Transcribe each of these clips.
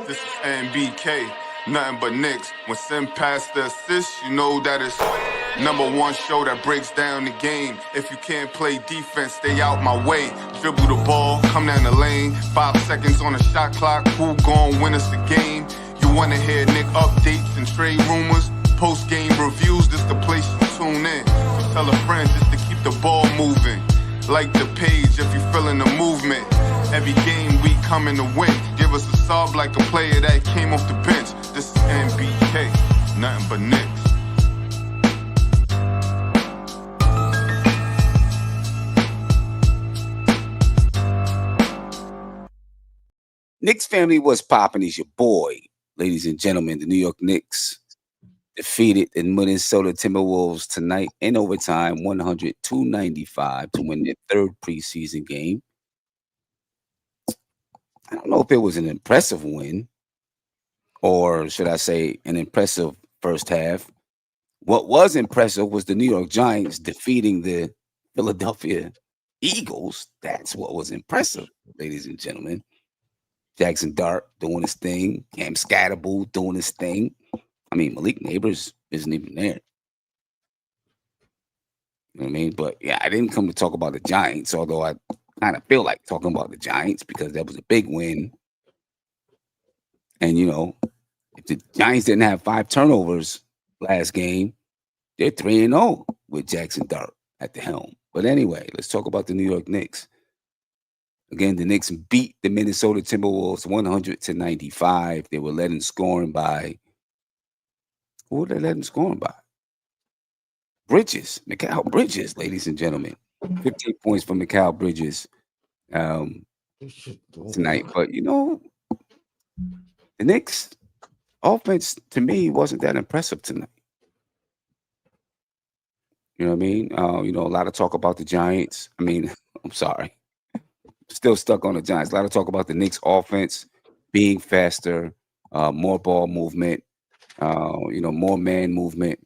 This is NBK, nothing but Knicks. When Sim pass the assist, you know that it's #1 show that breaks down the game. If you can't play defense, stay out my way. Dribble the ball, come down the lane. 5 seconds on the shot clock, who gon' win us the game? You wanna hear Nick updates and trade rumors? Postgame reviews, this the place you tune in. So tell a friend just to keep the ball moving. Like the page if you feeling the movement. Every game we coming to win. Give us a sub like a player that came off the bench. This is NBK, nothing but Knicks. Knicks family, was popping? Is your boy, ladies and gentlemen. The New York Knicks defeated the Minnesota Timberwolves tonight in overtime, 102-95 to win their third preseason game. I don't know if it was an impressive win, or should I say an impressive first half. What was impressive was the New York Giants defeating the Philadelphia Eagles. That's what was impressive, ladies and gentlemen. Jackson Dart doing his thing. Cam Scatterbull doing his thing. I mean, Malik Neighbors isn't even there. You know what I mean? But yeah, I didn't come to talk about the Giants, although I kind of feel like talking about the Giants because that was a big win. And, you know, if the Giants didn't have 5 turnovers last game, they're 3-0 with Jackson Dart at the helm. But anyway, let's talk about the New York Knicks. Again, the Knicks beat the Minnesota Timberwolves 100-95. They were led in scoring by, who were they led in scoring by? Bridges, Mikal Bridges, ladies and gentlemen. 15 points for Mikal Bridges tonight. But, you know, the Knicks offense, to me, wasn't that impressive tonight. You know what I mean? You know, a lot of talk about the Giants. I mean, I'm sorry. Still stuck on the Giants. A lot of talk about the Knicks offense being faster, more ball movement, you know, more man movement,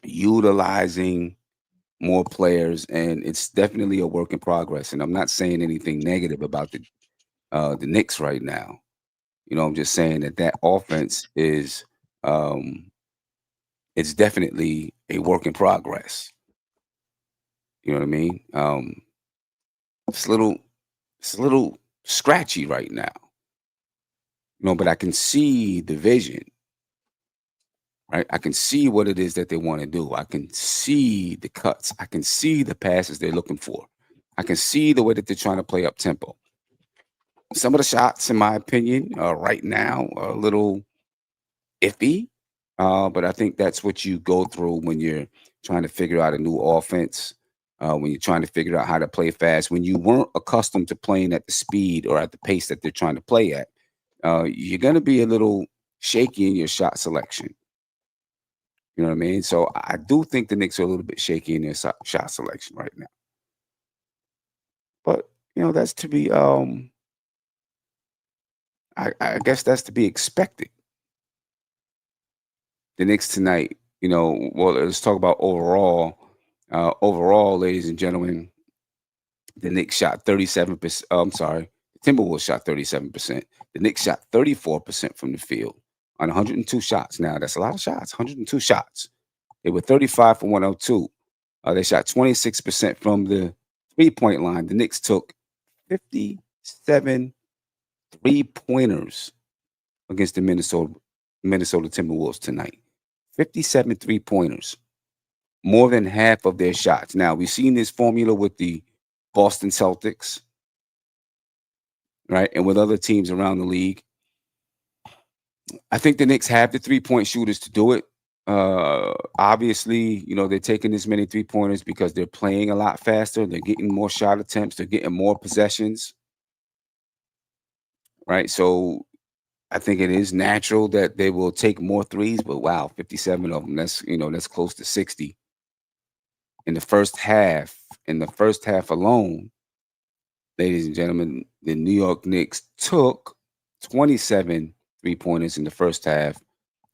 utilizing more players, and it's definitely a work in progress. And I'm not saying anything negative about the Knicks right now. You know, I'm just saying that offense is it's definitely a work in progress. You know what I mean? It's a little scratchy right now. You know, but I can see the vision. Right? I can see what it is that they want to do. I can see the cuts. I can see the passes they're looking for. I can see the way that they're trying to play up tempo. Some of the shots, in my opinion, right now are a little iffy. But I think that's what you go through when you're trying to figure out a new offense, when you're trying to figure out how to play fast. When you weren't accustomed to playing at the speed or at the pace that they're trying to play at, you're going to be a little shaky in your shot selection. You know what I mean? So I do think the Knicks are a little bit shaky in their shot selection right now. But, you know, that's to be, I guess that's to be expected. The Knicks tonight, you know, well, let's talk about overall. Overall, ladies and gentlemen, the Knicks shot 37%. I'm sorry, the Timberwolves shot 37%. The Knicks shot 34% from the field on 102 shots. Now, that's a lot of shots, 102 shots. They were 35 for 102. They shot 26% from the three-point line. The Knicks took 57 three-pointers against the Minnesota Timberwolves tonight. 57 three-pointers, more than half of their shots. Now, we've seen this formula with the Boston Celtics, right, and with other teams around the league. I think the Knicks have the three-point shooters to do it. Obviously, you know, they're taking this many three-pointers because they're playing a lot faster. They're getting more shot attempts. They're getting more possessions, right? So I think it is natural that they will take more threes, but wow, 57 of them, that's, you know, that's close to 60. In the first half alone, ladies and gentlemen, the New York Knicks took 27 three-pointers in the first half.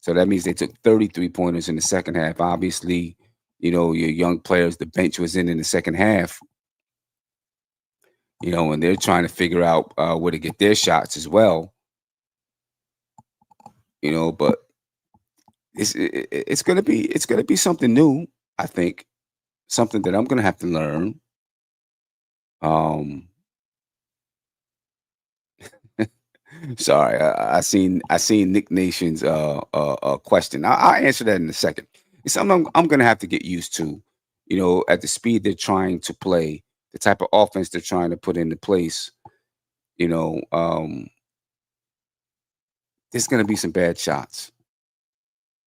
So that means they took 30 three-pointers in the second half. Obviously, you know, your young players, the bench was in the second half, you know, and they're trying to figure out where to get their shots as well. But it's gonna be something new. I think something that I'm gonna have to learn. Um, Sorry, I seen Nick Nation's question. I'll answer that in a second. It's something I'm gonna have to get used to. At the speed they're trying to play, the type of offense they're trying to put into place. You know, um, there's gonna be some bad shots,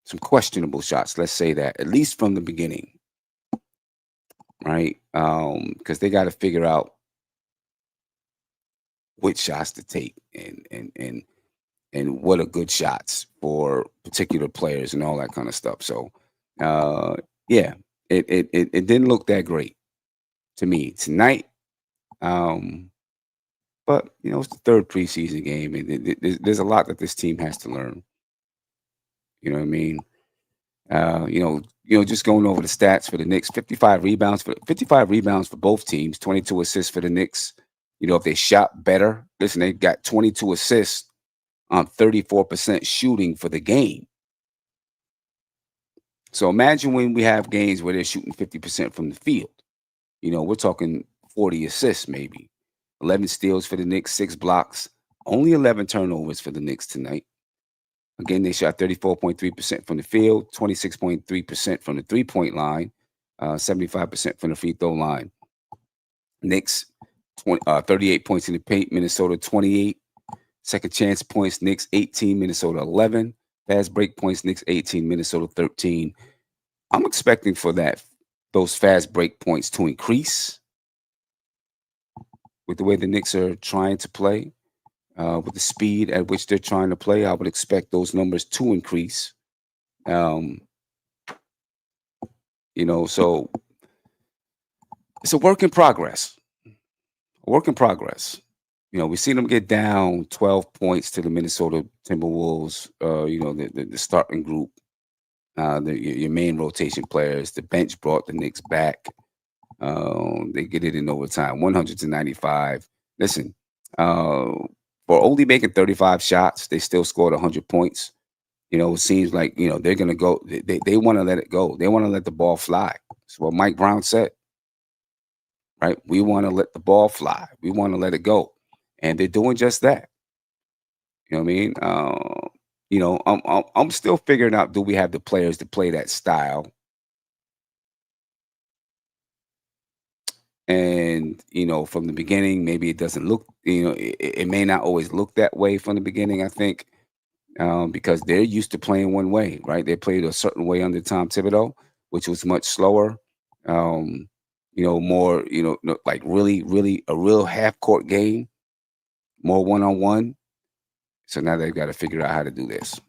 some questionable shots. Let's say that at least from the beginning, right? Because they got to figure out which shots to take and what are good shots for particular players and all that kind of stuff. So, uh, yeah, it didn't look that great to me tonight. Um, but it's the third preseason game, and there's a lot that this team has to learn. You know what I mean? Just going over the stats for the Knicks: 55 rebounds for both teams, 22 assists for the Knicks. If they shot better, listen, they got 22 assists on 34% shooting for the game. So imagine when we have games where they're shooting 50% from the field. We're talking 40 assists maybe. 11 steals for the Knicks, 6 blocks, only 11 turnovers for the Knicks tonight. Again, they shot 34.3% from the field, 26.3% from the three-point line, 75% from the free throw line. Knicks, 38 points in the paint, Minnesota 28. Second chance points, Knicks 18, Minnesota 11. Fast break points, Knicks 18, Minnesota 13. I'm expecting for those fast break points to increase with the way the Knicks are trying to play, with the speed at which they're trying to play. I would expect those numbers to increase. So it's a work in progress. A work in progress. We see them get down 12 points to the Minnesota Timberwolves. The starting group, your main rotation players. The bench brought the Knicks back. They get it in overtime, 100-95. Listen, for only making 35 shots, they still scored 100 points. It seems like they're gonna go. They want to let it go. They want to let the ball fly. That's what Mike Brown said. Right? We want to let the ball fly. We want to let it go, and they're doing just that. You know what I mean? I'm still figuring out. Do we have the players to play that style? And from the beginning, maybe it doesn't look. It may not always look that way from the beginning. I think because they're used to playing one way, right? They played a certain way under Tom Thibodeau, which was much slower. More. Like really, really a real half court game, more one on one. So now they've got to figure out how to do this.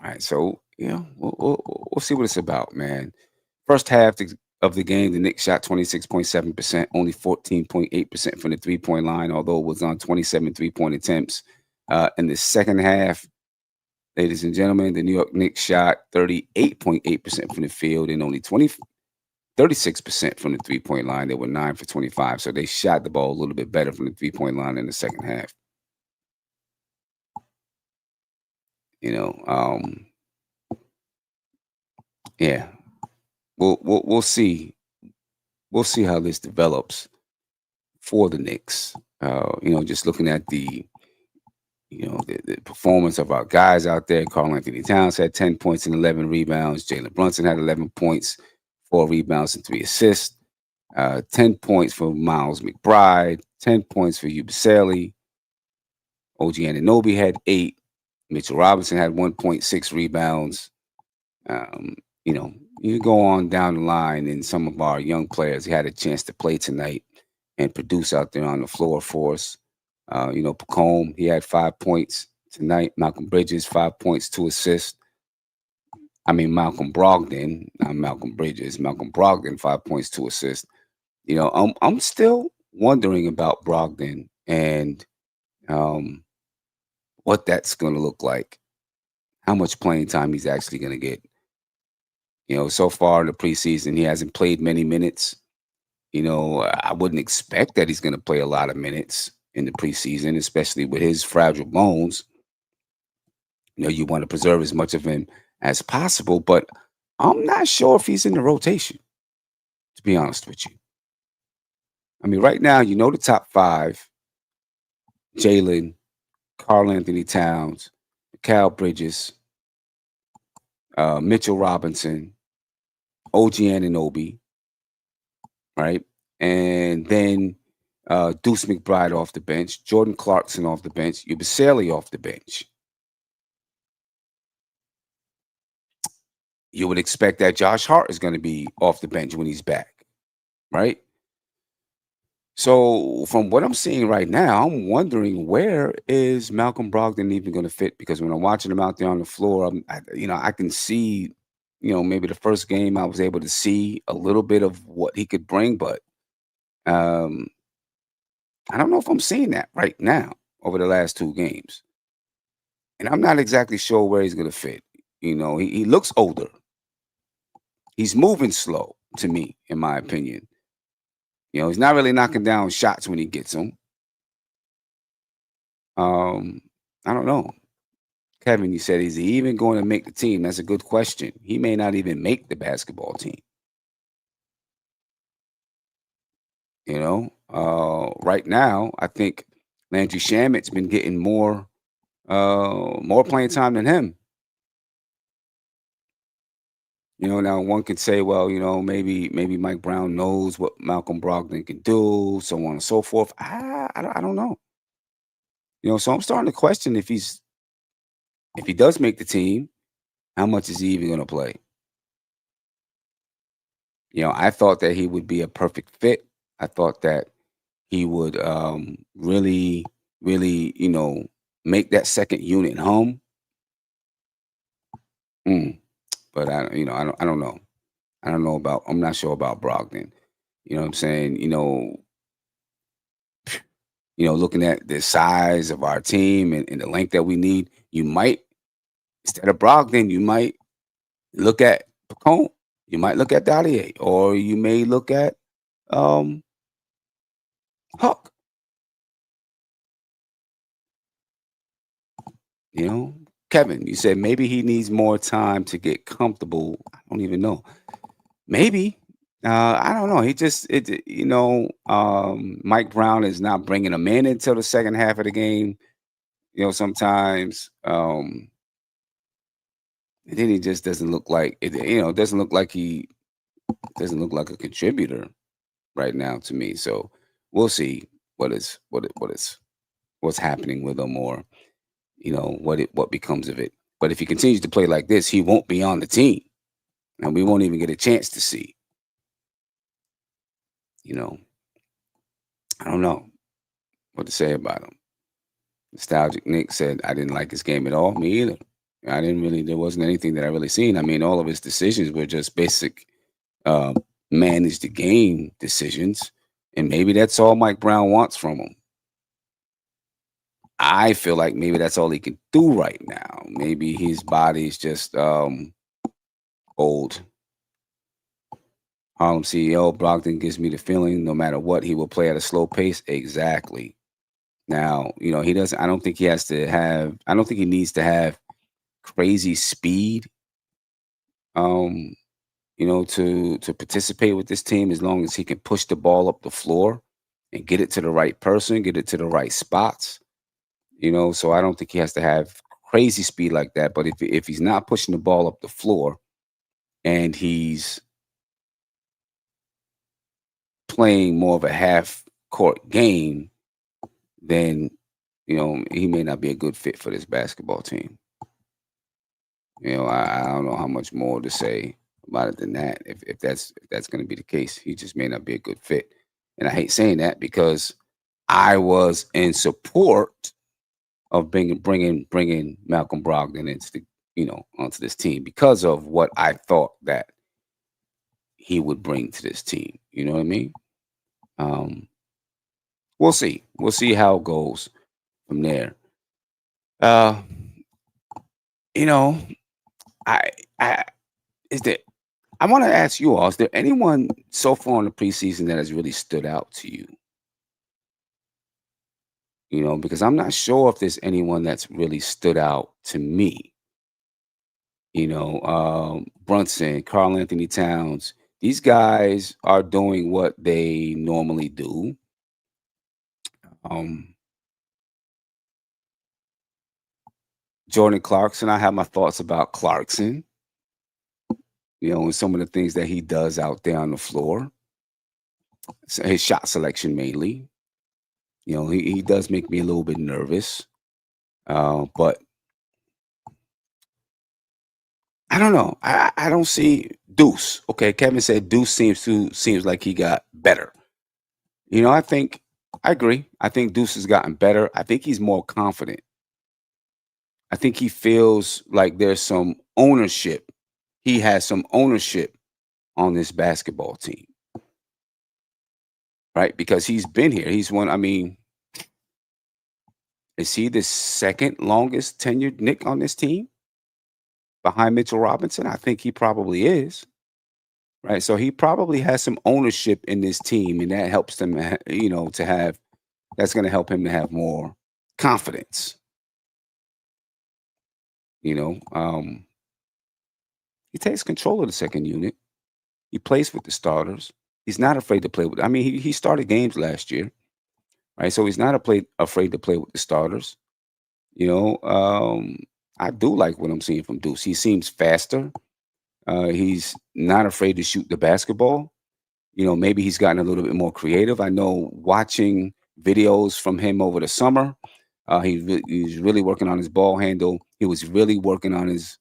All right, so we'll see what it's about, man. First half of the game, the Knicks shot 26.7%, only 14.8% from the three-point line, although it was on 27 three-point attempts. In the second half, ladies and gentlemen, the New York Knicks shot 38.8% from the field and only 36% from the three-point line. They were 9 for 25, so they shot the ball a little bit better from the three-point line in the second half. Yeah, we'll see. We'll see how this develops for the Knicks. Just looking at the performance of our guys out there. Karl Anthony Towns had 10 points and 11 rebounds. Jalen Brunson had 11 points, 4 rebounds, and 3 assists. 10 points for Miles McBride, 10 points for Yubusele. OG Anunoby had 8. Mitchell Robinson had 1.6 rebounds. You go on down the line, and some of our young players had a chance to play tonight and produce out there on the floor for us. Pacome, he had 5 points tonight. Malcolm Bridges, 5 points, 2 assists. Malcolm Brogdon, not Malcolm Bridges. Malcolm Brogdon, 5 points, 2 assists. I'm still wondering about Brogdon and what that's going to look like. How much playing time he's actually going to get. So far in the preseason, he hasn't played many minutes. I wouldn't expect that he's going to play a lot of minutes in the preseason, especially with his fragile bones. You want to preserve as much of him as possible, but I'm not sure if he's in the rotation, to be honest with you. I mean, right now, the top five: Jalen, Karl Anthony Towns, Cal Bridges, Mitchell Robinson, OG Anunoby, right? And then Deuce McBride off the bench, Jordan Clarkson off the bench, Yabusele off the bench. You would expect that Josh Hart is going to be off the bench when he's back, right? So from what I'm seeing right now, I'm wondering, where is Malcolm Brogdon even going to fit? Because when I'm watching him out there on the floor, I can see, maybe the first game I was able to see a little bit of what he could bring, but um, I don't know if I'm seeing that right now over the last two games. And I'm not exactly sure where he's going to fit. He looks older. He's moving slow to me, in my opinion. He's not really knocking down shots when he gets them. I don't know. Kevin, you said, is he even going to make the team? That's a good question. He may not even make the basketball team. Right now, I think Landry Shamit's been getting more playing time than him. Now one could say, well, maybe Mike Brown knows what Malcolm Brogdon can do, so on and so forth. I don't know. So I'm starting to question if he does make the team, how much is he even going to play? I thought that he would be a perfect fit. I thought that he would really, really, make that second unit home. But I don't know. I'm not sure about Brogdon. You know what I'm saying? Looking at the size of our team and the length that we need, you might, instead of Brogdon, you might look at Pacone, you might look at Dallier, or you may look at Huck. Kevin, you said maybe he needs more time to get comfortable. I don't even know. Maybe. I don't know. He just, Mike Brown is not bringing him in until the second half of the game. Sometimes, and then he just doesn't look like it. Doesn't look like he doesn't look like a contributor right now to me. So we'll see what's happening with him, or what becomes of it. But if he continues to play like this, he won't be on the team, and we won't even get a chance to see. I don't know what to say about him. Nostalgic Nick said, I didn't like his game at all. Me either. There wasn't anything that I really seen. I mean, all of his decisions were just basic manage the game decisions. And maybe that's all Mike Brown wants from him. I feel like maybe that's all he can do right now. Maybe his body's just old. Harlem CEO, Brogdon gives me the feeling no matter what, he will play at a slow pace. Exactly. Now, he doesn't, I don't think he needs to have crazy speed, to participate with this team, as long as he can push the ball up the floor and get it to the right person, get it to the right spots. So I don't think he has to have crazy speed like that. But if he's not pushing the ball up the floor and he's playing more of a half court game, then he may not be a good fit for this basketball team. I don't know how much more to say about it than that. If that's going to be the case, he just may not be a good fit. And I hate saying that, because I was in support of bringing Malcolm Brogdon into onto this team, because of what I thought that he would bring to this team. You know what I mean? We'll see. We'll see how it goes from there. I is there. I want to ask you all: is there anyone so far in the preseason that has really stood out to you? Because I'm not sure if there's anyone that's really stood out to me. Brunson, Karl Anthony Towns. These guys are doing what they normally do. Um, Jordan Clarkson, I have my thoughts about Clarkson, and some of the things that he does out there on the floor. His shot selection mainly. He does make me a little bit nervous. But I don't know. I don't see Deuce. Okay, Kevin said Deuce seems like he got better. I agree. I think Deuce has gotten better. I think he's more confident. I think he feels like there's some ownership. He has some ownership on this basketball team, right? Because he's been here. He's one. I mean, is he the second longest tenured Knick on this team behind Mitchell Robinson? I think he probably is, right? So he probably has some ownership in this team, and that helps them, to have. That's going to help him to have more confidence. He takes control of the second unit. He plays with the starters. He's not afraid to play with. I mean, he started games last year, right? So he's not afraid to play with the starters. I do like what I'm seeing from Deuce. He seems faster. He's not afraid to shoot the basketball. Maybe he's gotten a little bit more creative. I know watching videos from him over the summer, he's really working on his ball handle. He was really working on his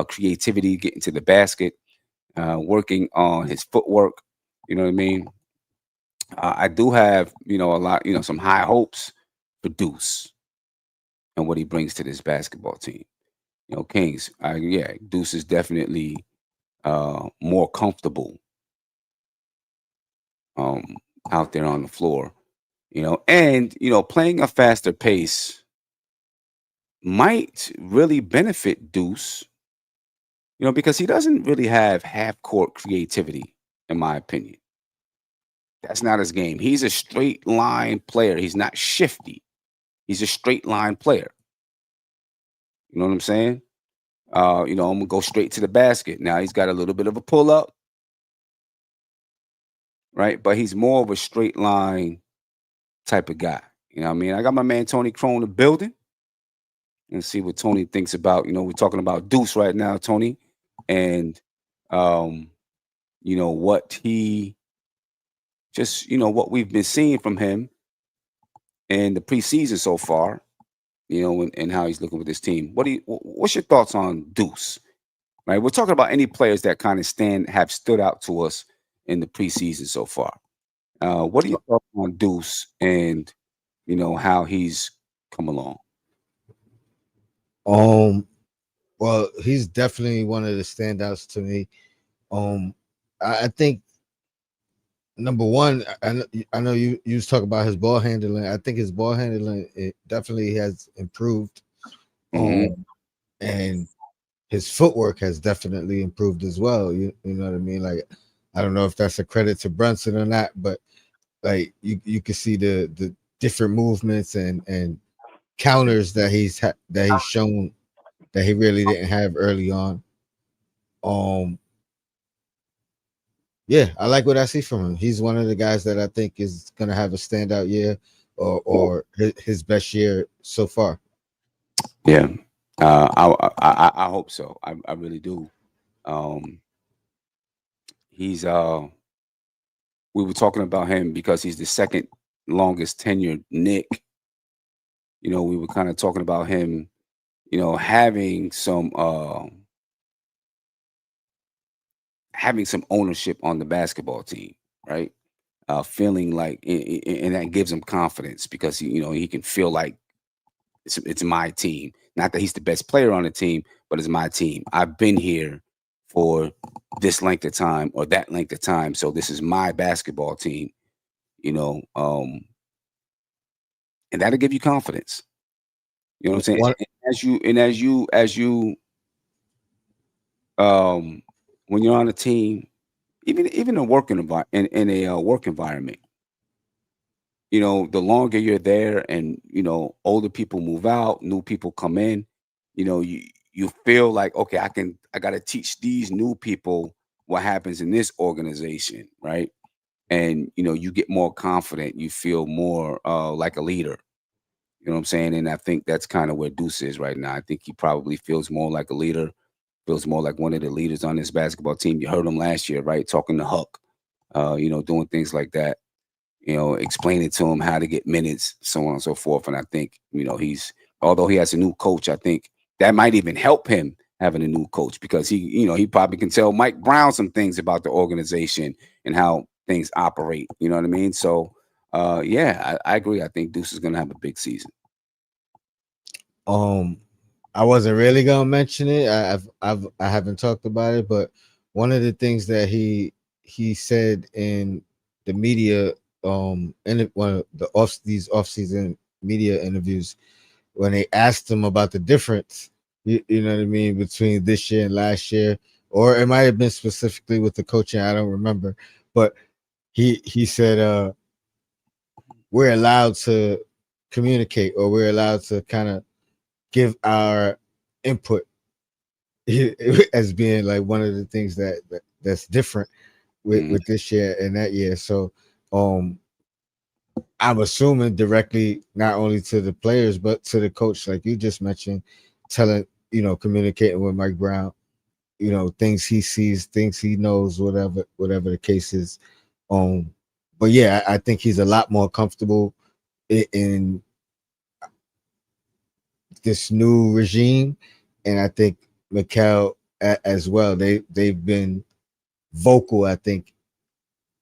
creativity, getting to the basket, working on his footwork. You know what I mean? I do have, a lot, some high hopes for Deuce and what he brings to this basketball team. Kings, yeah, Deuce is definitely more comfortable out there on the floor, and playing a faster pace might really benefit Deuce, because he doesn't really have half court creativity, in my opinion. That's not his game. He's a straight line player. He's not shifty. He's a straight line player. You know what I'm saying? I'm gonna go straight to the basket. Now he's got a little bit of a pull up, right? But he's more of a straight line type of guy. You know what I mean? I got my man Tony Crone in the building. And see what Tony thinks about. We're talking about Deuce right now, Tony, and what he just, what we've been seeing from him in the preseason so far, and how he's looking with this team. What's your thoughts on Deuce? Right, we're talking about any players that kind of have stood out to us in the preseason so far. What are your thoughts on Deuce and how he's come along? Well, he's definitely one of the standouts to me. I think number one, I know you was talking about his ball handling. I think his ball handling it definitely has improved. And his footwork has definitely improved as well. You know what I mean? Like, I don't know if that's a credit to Brunson or not, but like you can see the different movements and counters that he's shown that he really didn't have early on. Yeah, I like what I see from him. He's one of the guys that I think is going to have a standout year or his best year so far. Yeah, I hope so. I really do. He's we were talking about him because he's the second longest tenured Knick. We were kind of talking about him, having some ownership on the basketball team, right? Feeling like, and that gives him confidence because he can feel like it's my team. Not that he's the best player on the team, but it's my team. I've been here for this length of time or that length of time, so this is my basketball team. And that'll give you confidence. You know what I'm saying? As you when you're on a team, even a working in a work environment, the longer you're there and older people move out, new people come in, you you feel like, okay, I got to teach these new people what happens in this organization, right? And you get more confident, you feel more like a leader. You know what I'm saying? And I think that's kind of where Deuce is right now. I think he probably feels more like a leader, feels more like one of the leaders on this basketball team. You heard him last year, right? Talking to Huck, doing things like that, explaining to him how to get minutes, so on and so forth. And I think, although he has a new coach, I think that might even help him having a new coach, because he probably can tell Mike Brown some things about the organization and how things operate. You know what I mean? So, yeah, I agree. I think Deuce is going to have a big season. I wasn't really gonna mention it. I haven't talked about it, but one of the things that he said in the media, in one of these off-season media interviews, when they asked him about the difference, you know what I mean, between this year and last year, or it might have been specifically with the coaching, I don't remember, but he said, we're allowed to communicate, or we're allowed to kind of give our input as being like one of the things that's different with this year and that year. So I'm assuming directly not only to the players but to the coach, like you just mentioned, telling, communicating with Mike Brown, things he sees, things he knows, whatever the case is. But yeah, I think he's a lot more comfortable in this new regime, and I think Mikal as well. They've been vocal, I think,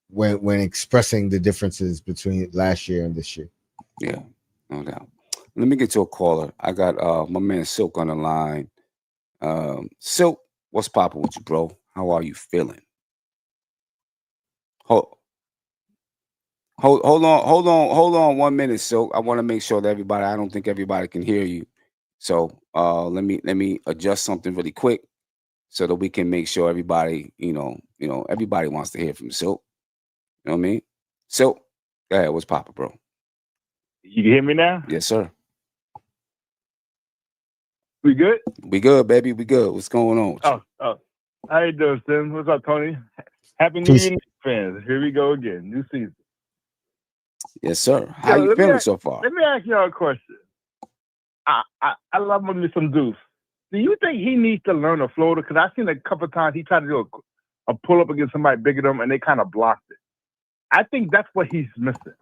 when expressing the differences between last year and this year. Yeah, no doubt. Let me get to a caller. I got my man Silk on the line. Silk, what's poppin' with you, bro? How are you feeling? Hold on 1 minute, Silk. I want to make sure that everybody. I don't think everybody can hear you. So let me adjust something really quick so that we can make sure everybody, everybody wants to hear from Silk. You know what I mean? Silk, go ahead. What's poppin', bro? You can hear me now? Yes, sir. We good? We good, baby. We good. What's going on with you? Oh. How you doing, Tim? What's up, Tony? Happy New Year, fans. Here we go again. New season. Yes, sir. How you feeling so far? Let me ask y'all a question. I love him with some Deuce. Do you think he needs to learn a floater? Because I've seen a couple of times he tried to do a pull-up against somebody bigger than him, and they kind of blocked it. I think that's what he's missing.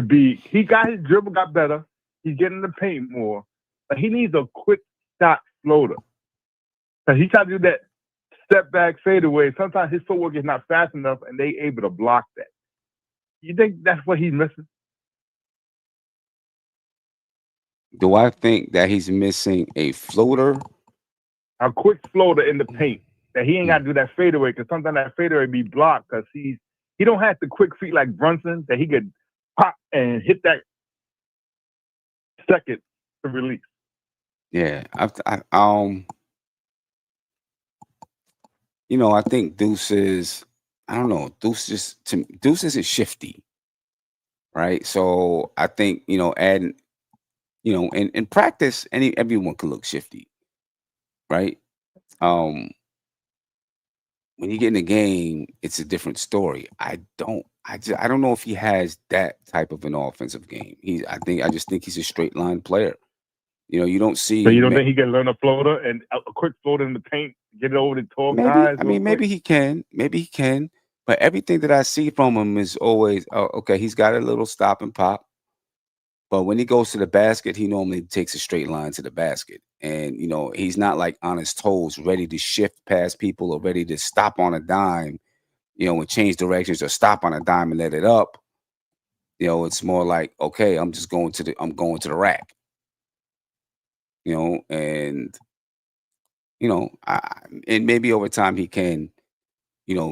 He got his dribble got better. He's getting the paint more. But he needs a quick shot floater. Because he tried to do that step back fadeaway. Sometimes his footwork is not fast enough, and they able to block that. You think that's what he's missing? Do I think that he's missing a floater? A quick floater in the paint. That he ain't got to do that fadeaway, because sometimes that fadeaway be blocked because he don't have the quick feet like Brunson that he could pop and hit that second to release. Yeah, I think Deuce is, I don't know, Deuce isn't shifty, right? So I think, adding, in practice, everyone can look shifty, right? When you get in the game, it's a different story. I don't know if he has that type of an offensive game. I just think he's a straight line player. You don't see. So you don't think he can learn a floater and a quick floater in the paint, get it over the tall guys? Maybe he can. Maybe he can. But everything that I see from him is always, okay, he's got a little stop and pop. But when he goes to the basket, he normally takes a straight line to the basket. And, he's not like on his toes, ready to shift past people or ready to stop on a dime, and change directions, or stop on a dime and let it up. It's more like, okay, I'm going to the rack. And and maybe over time he can,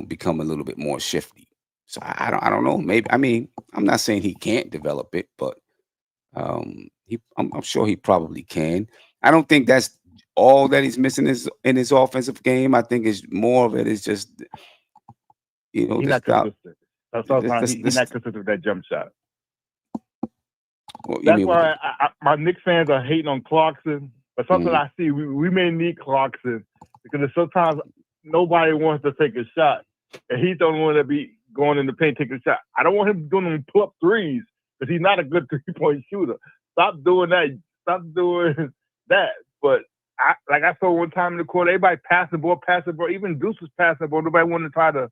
become a little bit more shifty. So I don't know. Maybe, I'm not saying he can't develop it, but I'm sure he probably can. I don't think that's all that he's missing in his offensive game. I think it's more of it is just, he's not consistent. That's all. He's not consistent with that jump shot. Well, that's why my Knicks fans are hating on Clarkson. But something I see, we may need Clarkson because sometimes nobody wants to take a shot, and he's the only one that be going in the paint taking a shot. I don't want him doing them pull-up threes because he's not a good three-point shooter. Stop doing that. Stop doing that. But I saw one time in the court, everybody passing the ball. Even Deuce was passing the ball. Nobody wanted to try to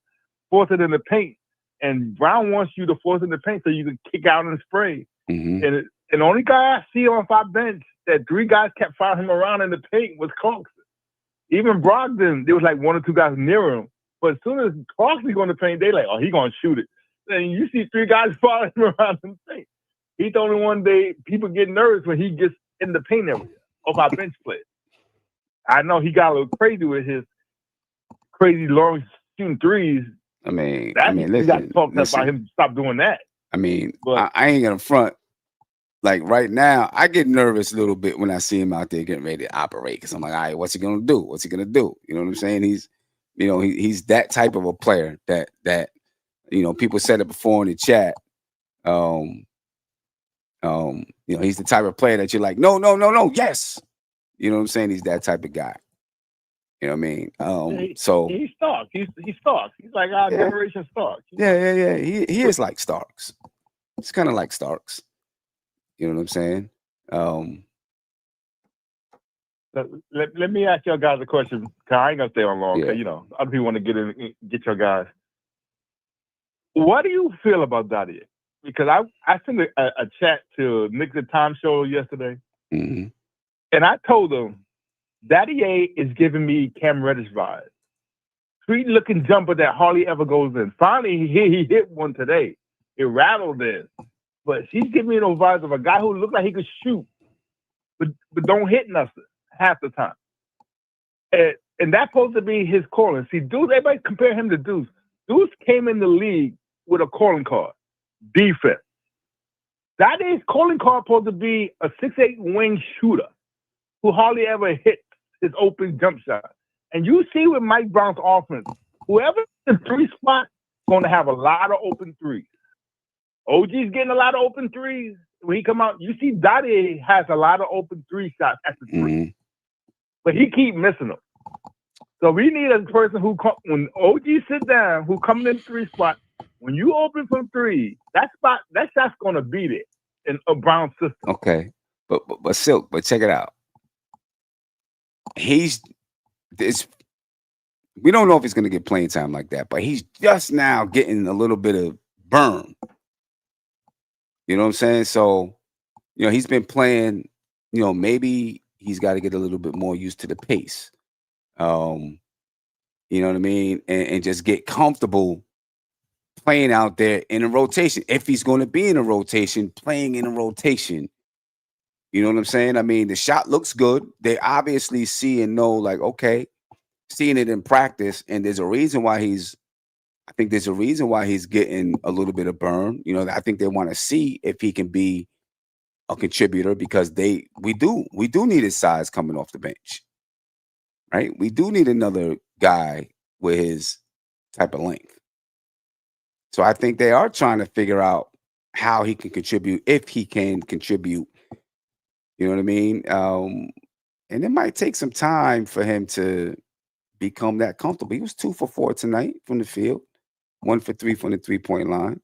force it in the paint. And Brown wants you to force it in the paint so you can kick out and spray. Mm-hmm. And the only guy I see on our bench that 3 guys kept following him around in the paint was Clarkson. Even Brogdon, there was like 1 or 2 guys near him. But as soon as Clarkson go in the paint, they like, oh, he gonna shoot it. And you see 3 guys following him around in the paint. He's the only one people get nervous when he gets in the paint area of our bench players. I know he got a little crazy with his crazy long shooting threes. I mean, listen, you got to talk about him to stop doing that. I mean, but I ain't gonna front. Like right now, I get nervous a little bit when I see him out there getting ready to operate because I'm like, all right, what's he gonna do? What's he gonna do? You know what I'm saying? He's that type of a player that people said it before in the chat. He's the type of player that you're like, no, yes. You know what I'm saying? He's that type of guy. You know what I mean? So he's Starks. He's Starks. He's like our generation Starks. Yeah. He is like Starks. It's kind of like Starks. You know what I'm saying? Let me ask y'all guys a question. Cause I ain't gonna stay on long. Yeah. Cause, other people want to get your guys. What do you feel about Dottie? Because I sent a chat to Nick the Time Show yesterday, and I told him Daddy A is giving me Cam Reddish vibes. Sweet-looking jumper that hardly ever goes in. Finally, he hit one today. It rattled in. But she's giving me those vibes of a guy who looks like he could shoot, but don't hit nothing half the time. And that's supposed to be his calling. See, Deuce, everybody compare him to Deuce. Deuce came in the league with a calling card, defense. That is calling card supposed to be a 6'8" wing shooter who hardly ever hit his open jump shot. And you see with Mike Brown's offense, whoever in the 3 spot is going to have a lot of open threes. OG's getting a lot of open threes. When he come out, you see Dottie has a lot of open 3 shots at the 3. But he keep missing them. So we need a person who, when OG sit down, who come in 3 spot, when you open from 3, that shot's going to beat it in a Brown system. Okay. But Silk, but check it out. We don't know if he's going to get playing time like that, but he's just now getting a little bit of burn. You know what I'm saying? So, he's been playing, maybe he's got to get a little bit more used to the pace. You know what I mean? And just get comfortable playing out there in a rotation. If he's going to be in a rotation, playing in a rotation. You know what I'm saying? I mean, the shot looks good. They obviously see and know, like, okay, seeing it in practice. And there's a reason why he's getting a little bit of burn. I think they want to see if he can be a contributor because we do need his size coming off the bench, right? We do need another guy with his type of length. So I think they are trying to figure out how he can contribute, if he can contribute. You know what I mean? And it might take some time for him to become that comfortable. He was 2 for 4 tonight from the field, 1 for 3 from the 3-point line.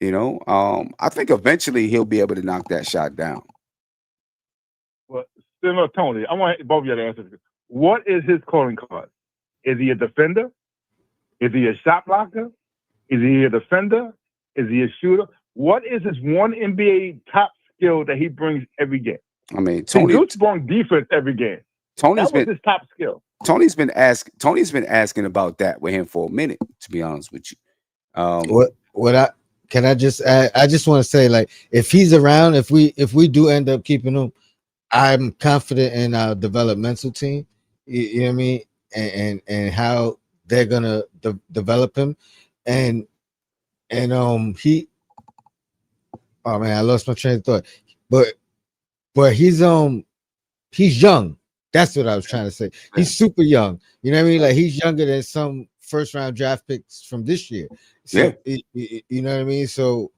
I think eventually he'll be able to knock that shot down. Well, still, Tony, I want both of you to answer this. What is his calling card? Is he a defender? Is he a shot blocker? Is he a defender? Is he a shooter? What is his one NBA top skill that he brings every game? I mean, Tony brings defense every game. That was his top skill. Tony's been asking about that with him for a minute, to be honest with you. I just add, I just want to say, like, if he's around, if we do end up keeping him, I'm confident in our developmental team. You know what I mean? And how they're gonna develop him. And he, oh man, I lost my train of thought. But he's young. That's what I was trying to say. He's super young. You know what I mean? Like, he's younger than some first round draft picks from this year. So you know what I mean? So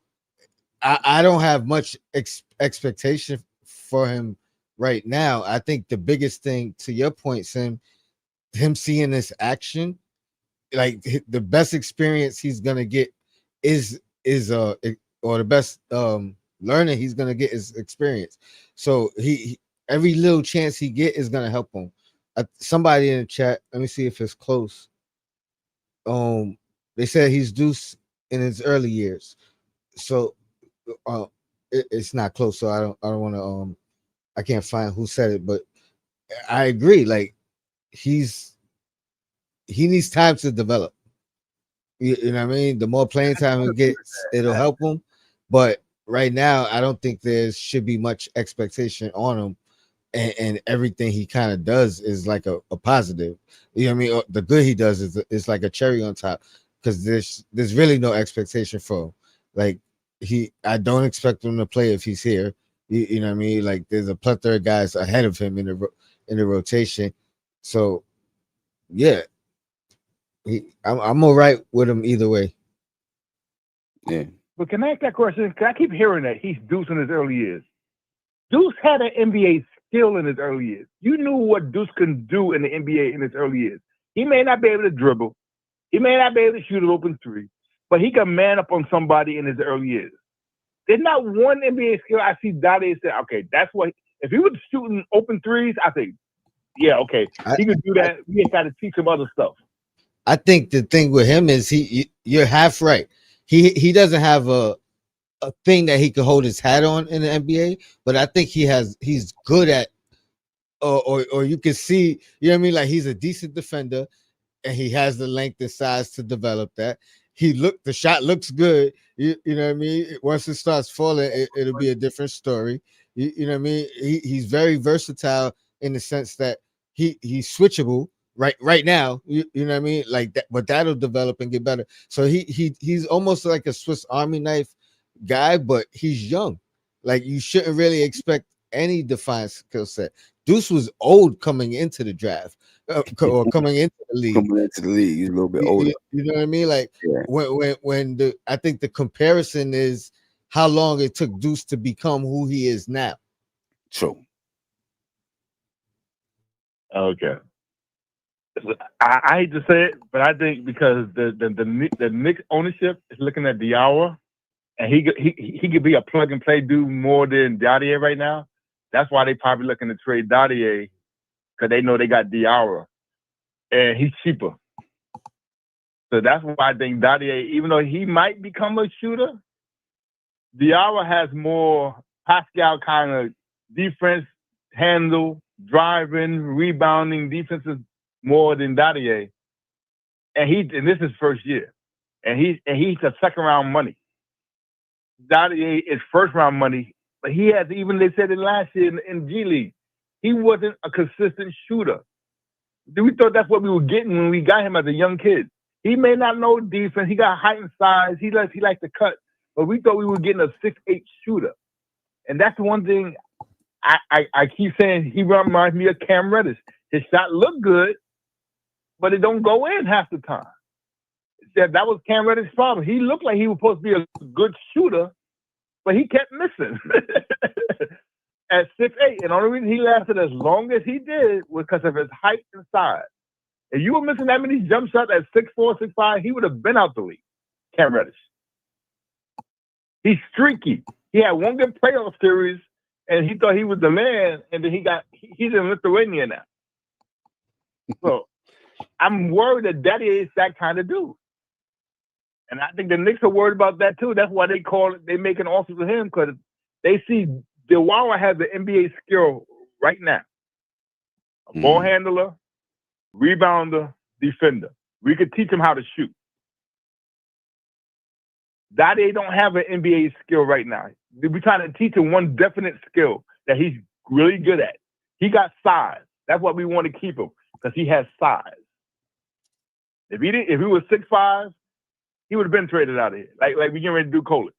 I don't have much expectation for him right now, I think the biggest thing, to your point, Sim, him seeing this action, like the best experience he's gonna get is or the best learning he's gonna get is experience. So he every little chance he get is gonna help him. Somebody in the chat, let me see if it's close. They said he's Deuce in his early years, so it's not close. So I don't want to I can't find who said it, but I agree. Like he needs time to develop. You know what I mean? The more playing time he gets, it'll help him. But right now, I don't think there should be much expectation on him. And everything he kind of does is like a positive. You know what I mean? The good he does is like a cherry on top, because there's really no expectation for him. Like I don't expect him to play if he's here. You know what I mean? Like there's a plethora of guys ahead of him in the rotation. So yeah, I'm all right with him either way. Yeah. But can I ask that question? Because I keep hearing that he's Deuce in his early years. Deuce had an NBA skill in his early years. You knew what Deuce can do in the NBA in his early years. He may not be able to dribble. He may not be able to shoot an open three, but he can man up on somebody in his early years. There's not one NBA skill I see Dade say, okay, that's what, if he was shooting open threes, I think, yeah, okay, he could do that. We got to teach him other stuff. I think the thing with him is you're half right. He doesn't have a thing that he could hold his hat on in the NBA, but I think he's good at, or you can see, you know what I mean? Like he's a decent defender and he has the length and size to develop that. The shot looks good. You know what I mean? Once it starts falling, it'll be a different story. You know what I mean? He's very versatile in the sense that he's switchable right now. You know what I mean? Like that, but that'll develop and get better. So he's almost like a Swiss Army knife guy, but he's young. Like you shouldn't really expect any defined skill set. Deuce was old coming into the draft or coming into the league. Coming into the league, he's a little bit older. You know what I mean? Like yeah. when I think the comparison is how long it took Deuce to become who he is now. True. Okay. I hate to say it, but I think because the Knicks ownership is looking at Diarra, and he could be a plug and play dude more than Dadier right now. That's why they probably looking to trade Dadier, because they know they got Diarra, and he's cheaper. So that's why I think Dadier, even though he might become a shooter, Diarra has more Pascal kind of defense, handle, driving, rebounding defenses more than Dadier. And this is his first year. And he's a second round money. Dadier is first round money, but he has, even they said it last year in G League, he wasn't a consistent shooter. We thought that's what we were getting when we got him as a young kid. He may not know defense. He got height and size. He likes to cut, but we thought we were getting a 6'8" shooter. And that's the one thing I keep saying. He reminds me of Cam Reddish. His shot looked good, but it don't go in half the time. That was Cam Reddish's problem. He looked like he was supposed to be a good shooter, but he kept missing at 6'8". And the only reason he lasted as long as he did was because of his height and size. If you were missing that many jump shots at 6'4", 6'5", he would have been out the league, Cam Reddish. He's streaky. He had one good playoff series, and he thought he was the man, and then he's in Lithuania now. So I'm worried that is that kind of dude. And I think the Knicks are worried about that too. That's why they make an offer for him, because they see Diarra has the NBA skill right now. A ball handler, rebounder, defender. We could teach him how to shoot. Dade don't have an NBA skill right now. We're trying to teach him one definite skill that he's really good at. He got size. That's what we want to keep him, because he has size. If he was 6'5", he would have been traded out of here. Like we getting ready to do Colin.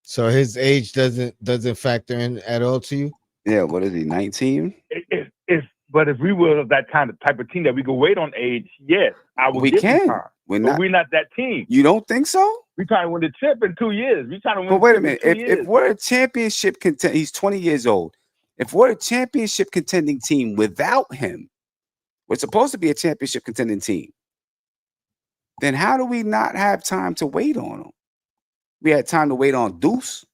So his age doesn't factor in at all to you? Yeah, what is he, 19? But if we were that type of team that we could wait on age, yes, I would give him time. We're not that team. You don't think so? We're trying to win the chip in 2 years. We're trying to win. But wait a minute. If we're a championship contender, he's 20 years old. If we're a championship contending team without him, we're supposed to be a championship contending team. Then how do we not have time to wait on him? We had time to wait on Deuce.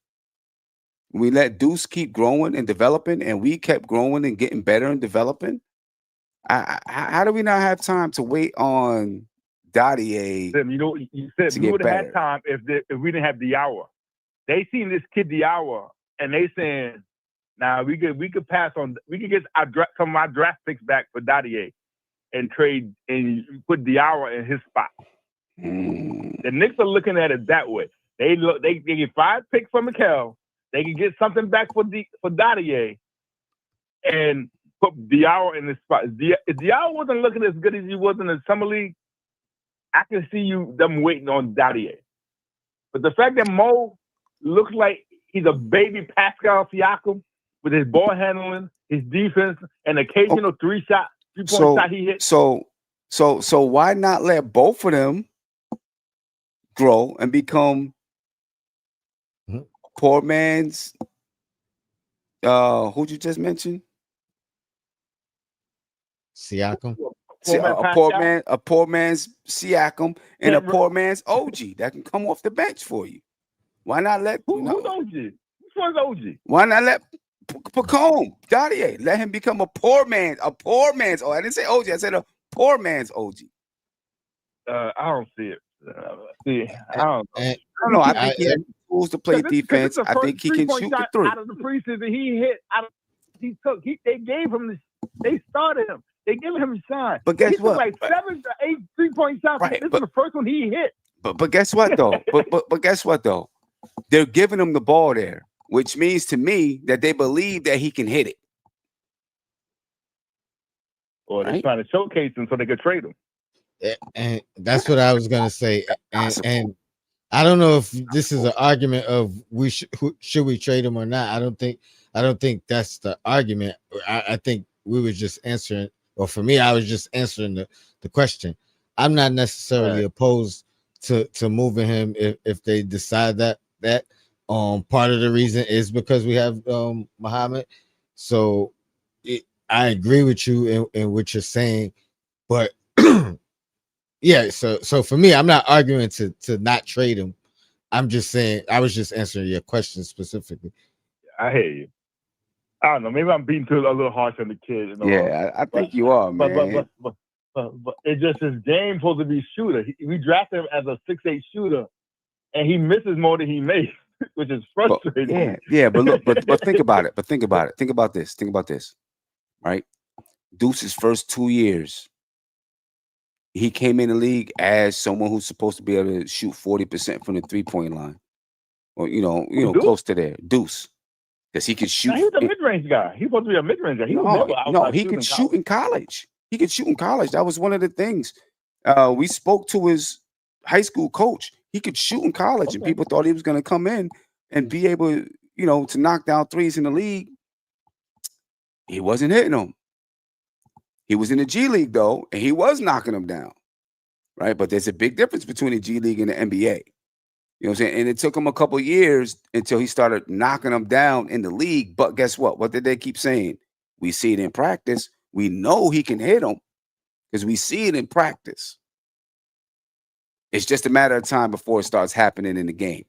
We let Deuce keep growing and developing, and we kept growing and getting better and developing. How do we not have time to wait on Dottier? You said we would have had time if we didn't have Diawara. They seen this kid Diawara, and they saying, "Now we could pass on. We could get some of our draft picks back for Dottier and trade and put Diawara in his spot." The Knicks are looking at it that way. They get 5 picks from Mikal. They can get something back for Dottier and put Diawara in his spot. If Diawara wasn't looking as good as he was in the summer league, I can see them waiting on Dottier. But the fact that Mo looks like he's a baby Pascal Siakam with his ball handling, his defense, and occasional three-point shot he hit. So why not let both of them grow and become poor man's who'd you just mention? Siakam. A poor man's Siakam and a poor man's OG that can come off the bench for you. Why not let who's OG? Which one's OG? Why not let Pacome, Dottier, let him become a poor man's oh, I didn't say OG, I said a poor man's OG. I don't see it. I don't know. I think he has tools to play defense. I think he can shoot the 3. Out of the preseason, he hit. They gave him they started him. They gave him a shine. But guess what? Like 7 to 8 3-point shots. Right, this is the first one he hit. But guess what though? but guess what though? They're giving him the ball there, which means to me that they believe that he can hit it. Or they're trying to showcase him so they could trade him. And that's what I was gonna say. And I don't know if this is an argument of should we trade him or not. I don't think that's the argument. I think we were just answering, or for me, I was just answering the question. I'm not necessarily opposed to moving him if they decide that. Part of the reason is because we have Muhammad. So I agree with you in what you're saying, but yeah. So for me, I'm not arguing to not trade him. I'm just saying I was just answering your question specifically. I hear you. I don't know. Maybe I'm being a little harsh on the kid. You know? Yeah, I think you are, man. But it's just his game supposed to be shooter. We drafted him as a 6'8" shooter, and he misses more than he makes, which is frustrating. Yeah. But look, but think about it. Think about this. Right? Deuce's first 2 years, he came in the league as someone who's supposed to be able to shoot 40% from the 3-point line, or close to there. Deuce. Because he could shoot. Now, he was a mid-range guy. He's supposed to be a mid-range guy. He could shoot in college. He could shoot in college. That was one of the things. We spoke to his high school coach. He could shoot in college, and people thought he was going to come in and be able, to knock down threes in the league. He wasn't hitting them. He was in the G League, though, and he was knocking them down, right? But there's a big difference between the G League and the NBA. You know what I'm saying? And it took him a couple of years until he started knocking them down in the league. But guess what? What did they keep saying? We see it in practice. We know he can hit them because we see it in practice. It's just a matter of time before it starts happening in the game,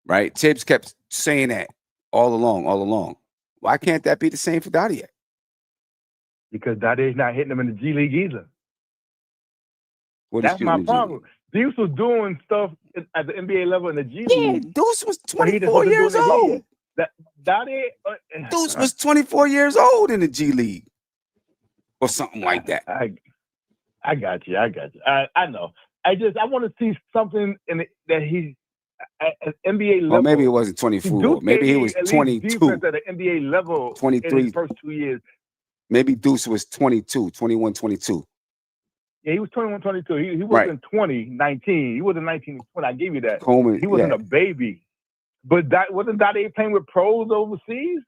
right? Tibbs kept saying that all along. Why can't that be the same for Dottier? Because Dottier's not hitting them in the G League either. That's my problem. Deuce was doing stuff at the NBA level in the G League. Yeah, Deuce was 24 years old. Deuce was 24 years old in the G League. Or something like that. I got you. I know. I want to see something that he's at NBA level. Well, maybe it wasn't 24. Maybe he was 22. At the NBA level 23. in his first 2 years. Maybe Deuce was 22, 21, 22. Yeah, he was 21, 22. He wasn't 20, 19. He wasn't 19, 20. I give you that. Coleman, he wasn't a baby. But wasn't Dottier playing with pros overseas?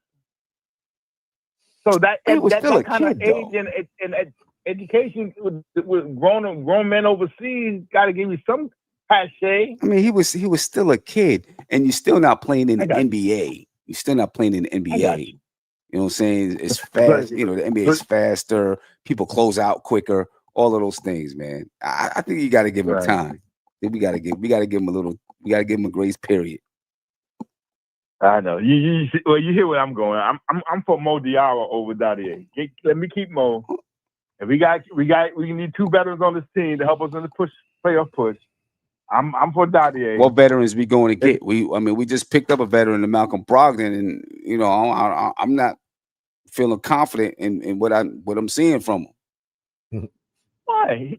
So that kind of age and education with grown men overseas got to give you some cachet. I mean, he was still a kid, and you're still not playing in the NBA. You're still not playing in the NBA. You know You know what I'm saying? It's fast. You know, the NBA is faster. People close out quicker. All of those things, man. I think you got to give him time. We got to give him a little. We got to give him a grace period. I know. You hear where I'm going. I'm for Mo Diarra over Dadier. Let me keep Mo. And we need two veterans on this team to help us in the playoff push. I'm for Dadier. What veterans we going to get? We just picked up a veteran in Malcolm Brogdon, and you know, I'm not feeling confident in what I'm seeing from him. Why?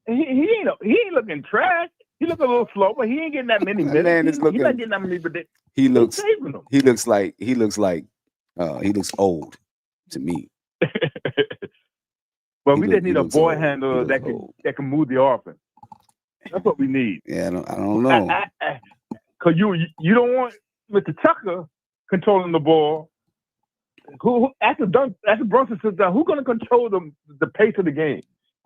He ain't looking trash. He look a little slow, but he ain't getting that many minutes. Man, he's not getting that many. But he looks old to me. But we just need a ball handler that can move the offense. That's what we need. Yeah, I don't know. Because you don't want Mr. Tucker controlling the ball. Who after Brunson sits down, who's going to control the pace of the game?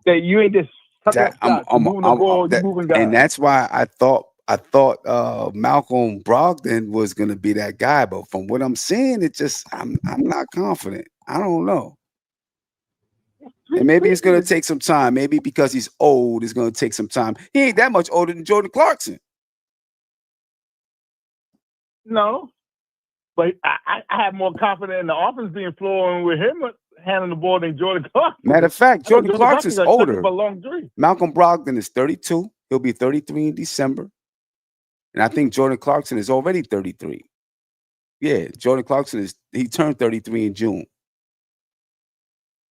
That you ain't just moving the ball, moving guys. And that's why I thought Malcolm Brogdon was going to be that guy. But from what I'm seeing, I'm not confident. I don't know. And maybe it's going to take some time. Maybe because he's old, it's going to take some time. He ain't that much older than Jordan Clarkson. No. But I have more confidence in the offense being flowing with him handling the ball than Jordan Clarkson. Matter of fact, Jordan Clarkson's older. Long Malcolm Brogdon is 32. He'll be 33 in December. And I think Jordan Clarkson is already 33. Yeah, Jordan Clarkson he turned 33 in June.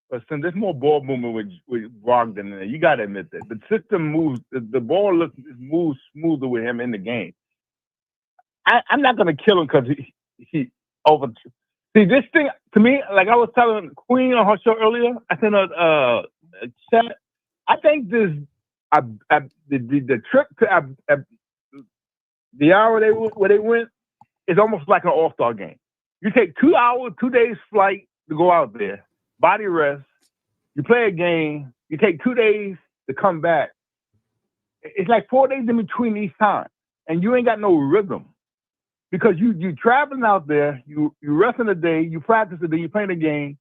But since there's more ball movement with Brogdon, and you got to admit that the system moves, the ball moves smoother with him in the game. I'm not going to kill him because he over. See, this thing to me, like I was telling Queen on her show earlier, I sent a chat. I think the trip to the hour where they went is almost like an all-star game. You take 2 hours, 2 days flight to go out there. Body rest, you play a game, you take 2 days to come back. It's like 4 days in between each time, and you ain't got no rhythm because you traveling out there, you resting a day, you practice a day, you playing a game.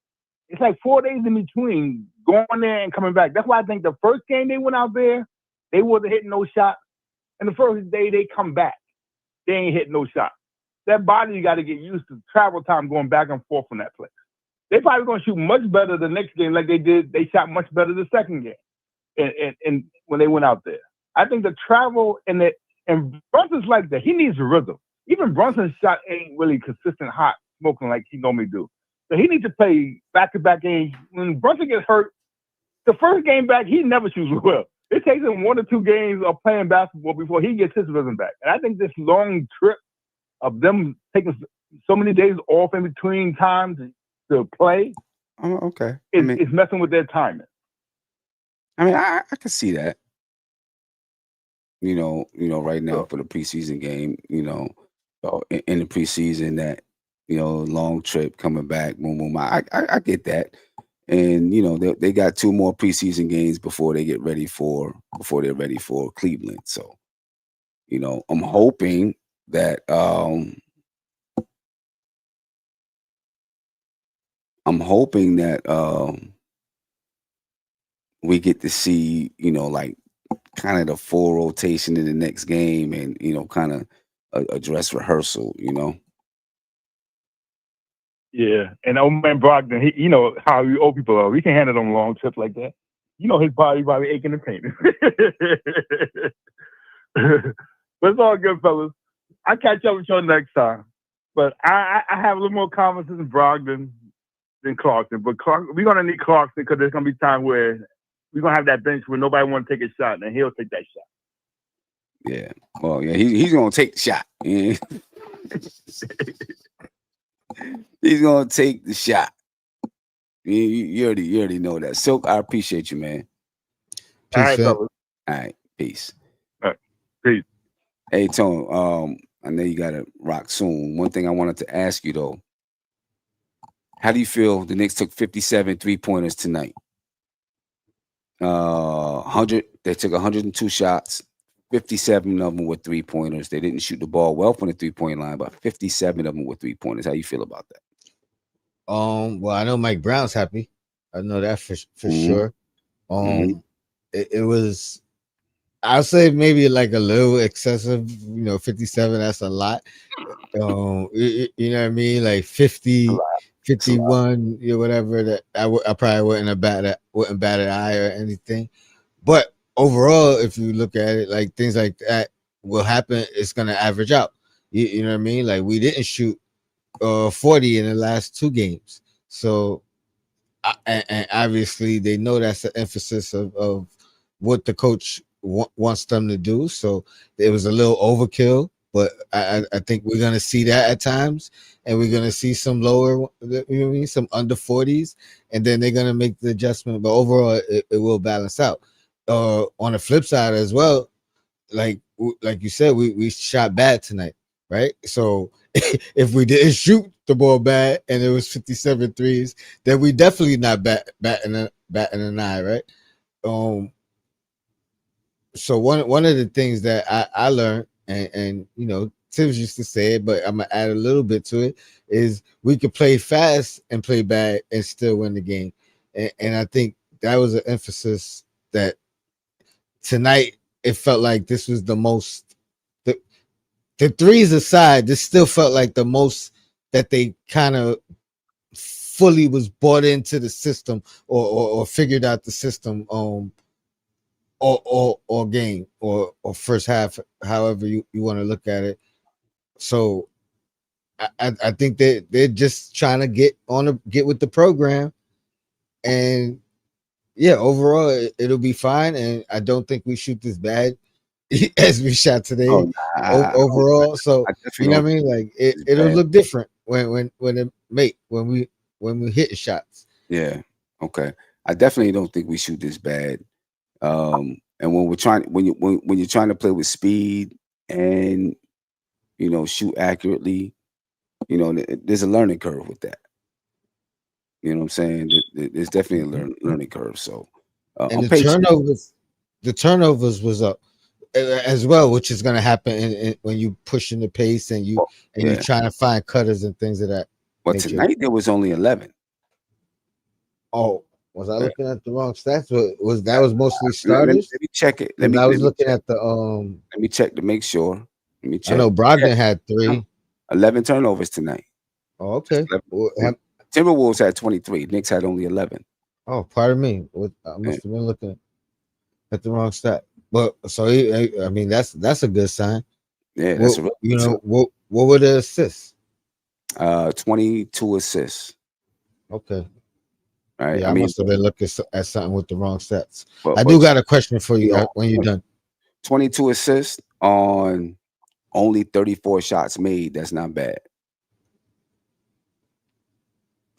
It's like 4 days in between going there and coming back. That's why I think the first game they went out there, they wasn't hitting no shots, and the first day they come back, they ain't hitting no shots. That body you got to get used to travel time going back and forth from that place. They probably going to shoot much better the next game like they did. They shot much better the second game and when they went out there. I think the travel and Brunson's like that. He needs a rhythm. Even Brunson's shot ain't really consistent hot smoking like he normally do. So he needs to play back-to-back games. When Brunson gets hurt, the first game back, he never shoots well. It takes him 1 or 2 games of playing basketball before he gets his rhythm back. And I think this long trip of them taking so many days off in between times to play, okay, it's messing with their timing. I mean, I can see that. You know, right now for the preseason game, in the preseason that, long trip coming back, boom, boom. I get that, and they got 2 more preseason games before they're ready for Cleveland. So, I'm hoping that we get to see, like kind of the full rotation in the next game and, kind of a dress rehearsal, Yeah. And old man Brogdon, he, how you old people are. We can handle them long trips like that. His body probably aching and pain. But it's all good, fellas. I'll catch up with y'all next time. But I have a little more confidence in Brogdon than Clarkson. But we're going to need Clarkson because there's going to be time where we're going to have that bench where nobody want to take a shot, and he'll take that shot. Yeah. Well, yeah, he's going to take the shot. Yeah. He's going to take the shot. You already know that. Silk, I appreciate you, man. Peace, all right, fellas. All right, peace. All right, peace. Hey, Tone, I know you got to rock soon. One thing I wanted to ask you, though, how do you feel the Knicks took 57 3-pointers tonight? 100. They took 102 shots. 57 of them were 3-pointers. They didn't shoot the ball well from the 3-point line, but 57 of them were 3-pointers. How you feel about that? Well, I know Mike Brown's happy. I know that for Mm-hmm. sure. Mm-hmm. It was, I'll say maybe like a little excessive. 57. That's a lot. You know what I mean? Like It's a 50, lot. It's a lot. 51, whatever. That I probably wouldn't bat an eye or anything. But overall, if you look at it, like things like that will happen. It's gonna average out. You know what I mean? Like we didn't shoot 40 in the last 2 games, so and obviously they know that's the emphasis of what the coach wants them to do. So it was a little overkill, but I think we're gonna see that at times, and we're gonna see some lower, some under 40s, and then they're gonna make the adjustment. But overall, it will balance out. On the flip side as well, like you said, we shot bad tonight, right? So if we didn't shoot the ball bad and it was 57 threes, then we definitely not batting an eye, right? So one of the things that I learned, and Tibbs used to say it, but I'm gonna add a little bit to it, is we could play fast and play bad and still win the game. And I think that was an emphasis that tonight it felt like this was the most, the threes aside, this still felt like the most that they kind of fully was bought into the system, or figured out the system, or game, or first half, however you want to look at it. So I think they're just trying to get with the program, and yeah, overall it'll be fine, and I don't think we shoot this bad as we shot today, Oh, nah, overall. So I you definitely know don't what I think mean? Like it's it'll bad. look different when we hit shots. Yeah. Okay. I definitely don't think we shoot this bad. And when we're trying, when you're trying to play with speed and shoot accurately, there's a learning curve with that. You know what I'm saying? There's definitely a learning curve. So And I'm patient. the turnovers was up as well, which is going to happen when you pushing the pace, and you Yeah. trying to find cutters and things of that But nature. tonight there was only 11. Oh, was I Yeah. looking at the wrong stats? That was mostly starters? Let me check it. Because I was looking at the Let me check to make sure. Let me I check. know Yeah, Brogdon had no, 3. 11 turnovers tonight. Oh, okay. 11. Timberwolves had 23. Knicks had only 11. Oh, pardon me. I Yeah, must have been looking at the wrong stat. But so I mean that's a good sign. yeah, What that's a really good sign. what were the assists? 22 assists. Okay. Right. Yeah, I I mean, must have been looking at something with the wrong stats. I but do got a question for you you know, when you're done. 22 assists on only 34 shots made. That's not bad.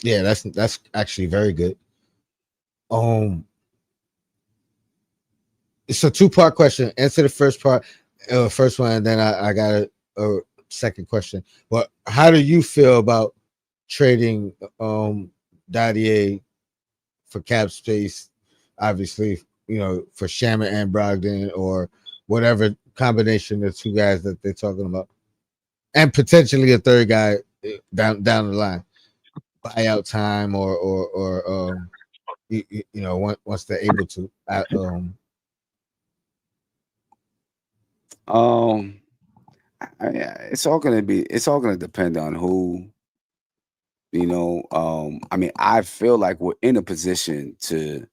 Yeah, that's actually very good. It's a 2-part question. Answer the first one, and then I got a second question. But how do you feel about trading Dadier for cap space? Obviously, for Shammer and Brogdon, or whatever combination of 2 guys that they're talking about, and potentially a third guy down the line, buyout time, or once they're able to. Um, it's all gonna depend on who. I mean, I feel like we're in a position to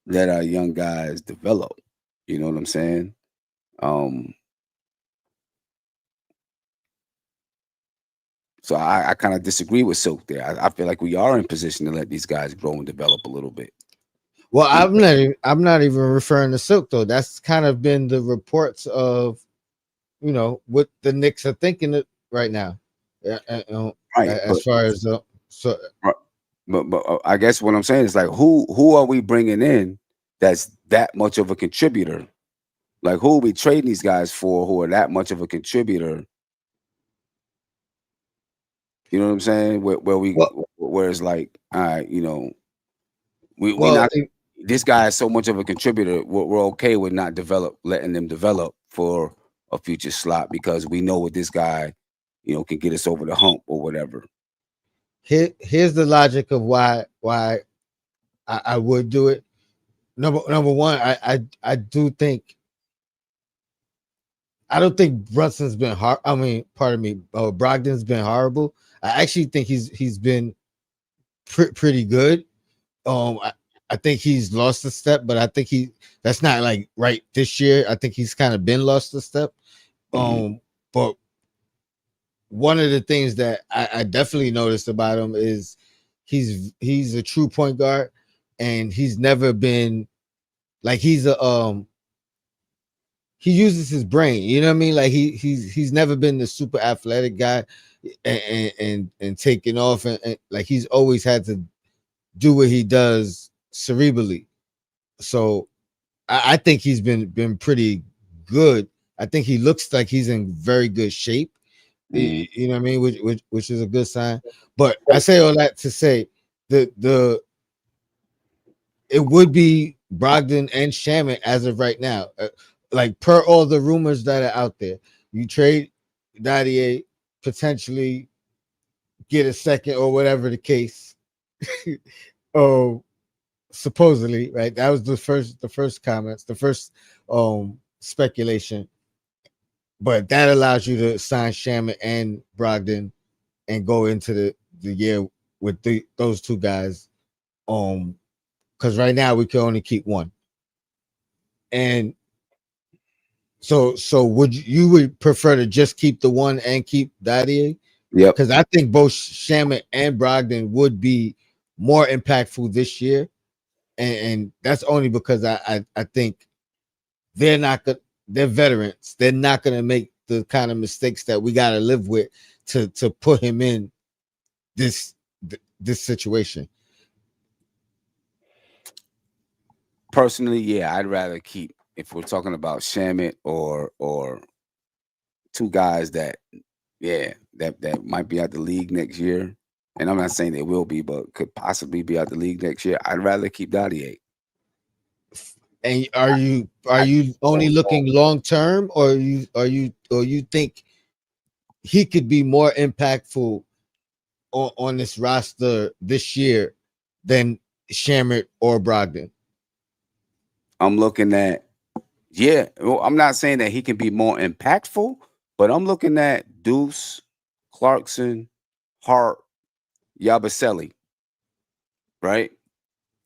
let our young guys develop. You know what I'm saying? Um, so I kind of disagree with Silk there. I feel like we are in position to let these guys grow and develop a little bit. Well, I'm not even referring to Silk though. That's kind of been the reports of what the Knicks are thinking right now. Right, As far as so right, but I guess what I'm saying is like who are we bringing in that's that much of a contributor? Like who are we trading these guys for who are that much of a contributor? You know what I'm saying? well, Where it's like, all right, we well, not this guy is so much of a contributor. We're okay with not letting them develop for a future slot because we know what this guy, can get us over the hump or whatever. here's the logic of why I would do it. Number one, I do think I don't think Brunson's been hard. I mean, pardon me, Brogdon's been horrible. I actually think he's been pretty good. I think he's lost a step, but I think that's not like right this year. I think he's kind of been lost a step. But one of the things that I definitely noticed about him is he's a true point guard, and he's never been like he uses his brain. You know what I mean? Like he's never been the super athletic guy and taking off and like he's always had to do what he does cerebrally. So I think he's been pretty good. I think he looks like he's in very good shape. You know what I mean? Which is a good sign. But I say all that to say the it would be Brogdon and Shaman as of right now. Like per all the rumors that are out there, you trade Dadier, potentially get a second or whatever the case. Oh, supposedly, right? That was the first comments, the first speculation. But that allows you to sign Shaman and Brogdon and go into the year with those two guys. Because right now we can only keep one. And so would you prefer to just keep the one and keep Dadier? Yep. Because I think both Shaman and Brogdon would be more impactful this year. And that's only because I think they're not good, they're veterans. They're not gonna make the kind of mistakes that we gotta live with to put him in this situation. Personally, yeah, I'd rather keep if we're talking about Shamit or two guys that might be out the league next year. And I'm not saying they will be, but could possibly be out the league next year. I'd rather keep Dadier. And are you only looking long term, or you think he could be more impactful on this roster this year than Shamet or Brogdon? I'm looking at well, I'm not saying that he can be more impactful, but I'm looking at Deuce, Clarkson, Hart, Yabusele. Right?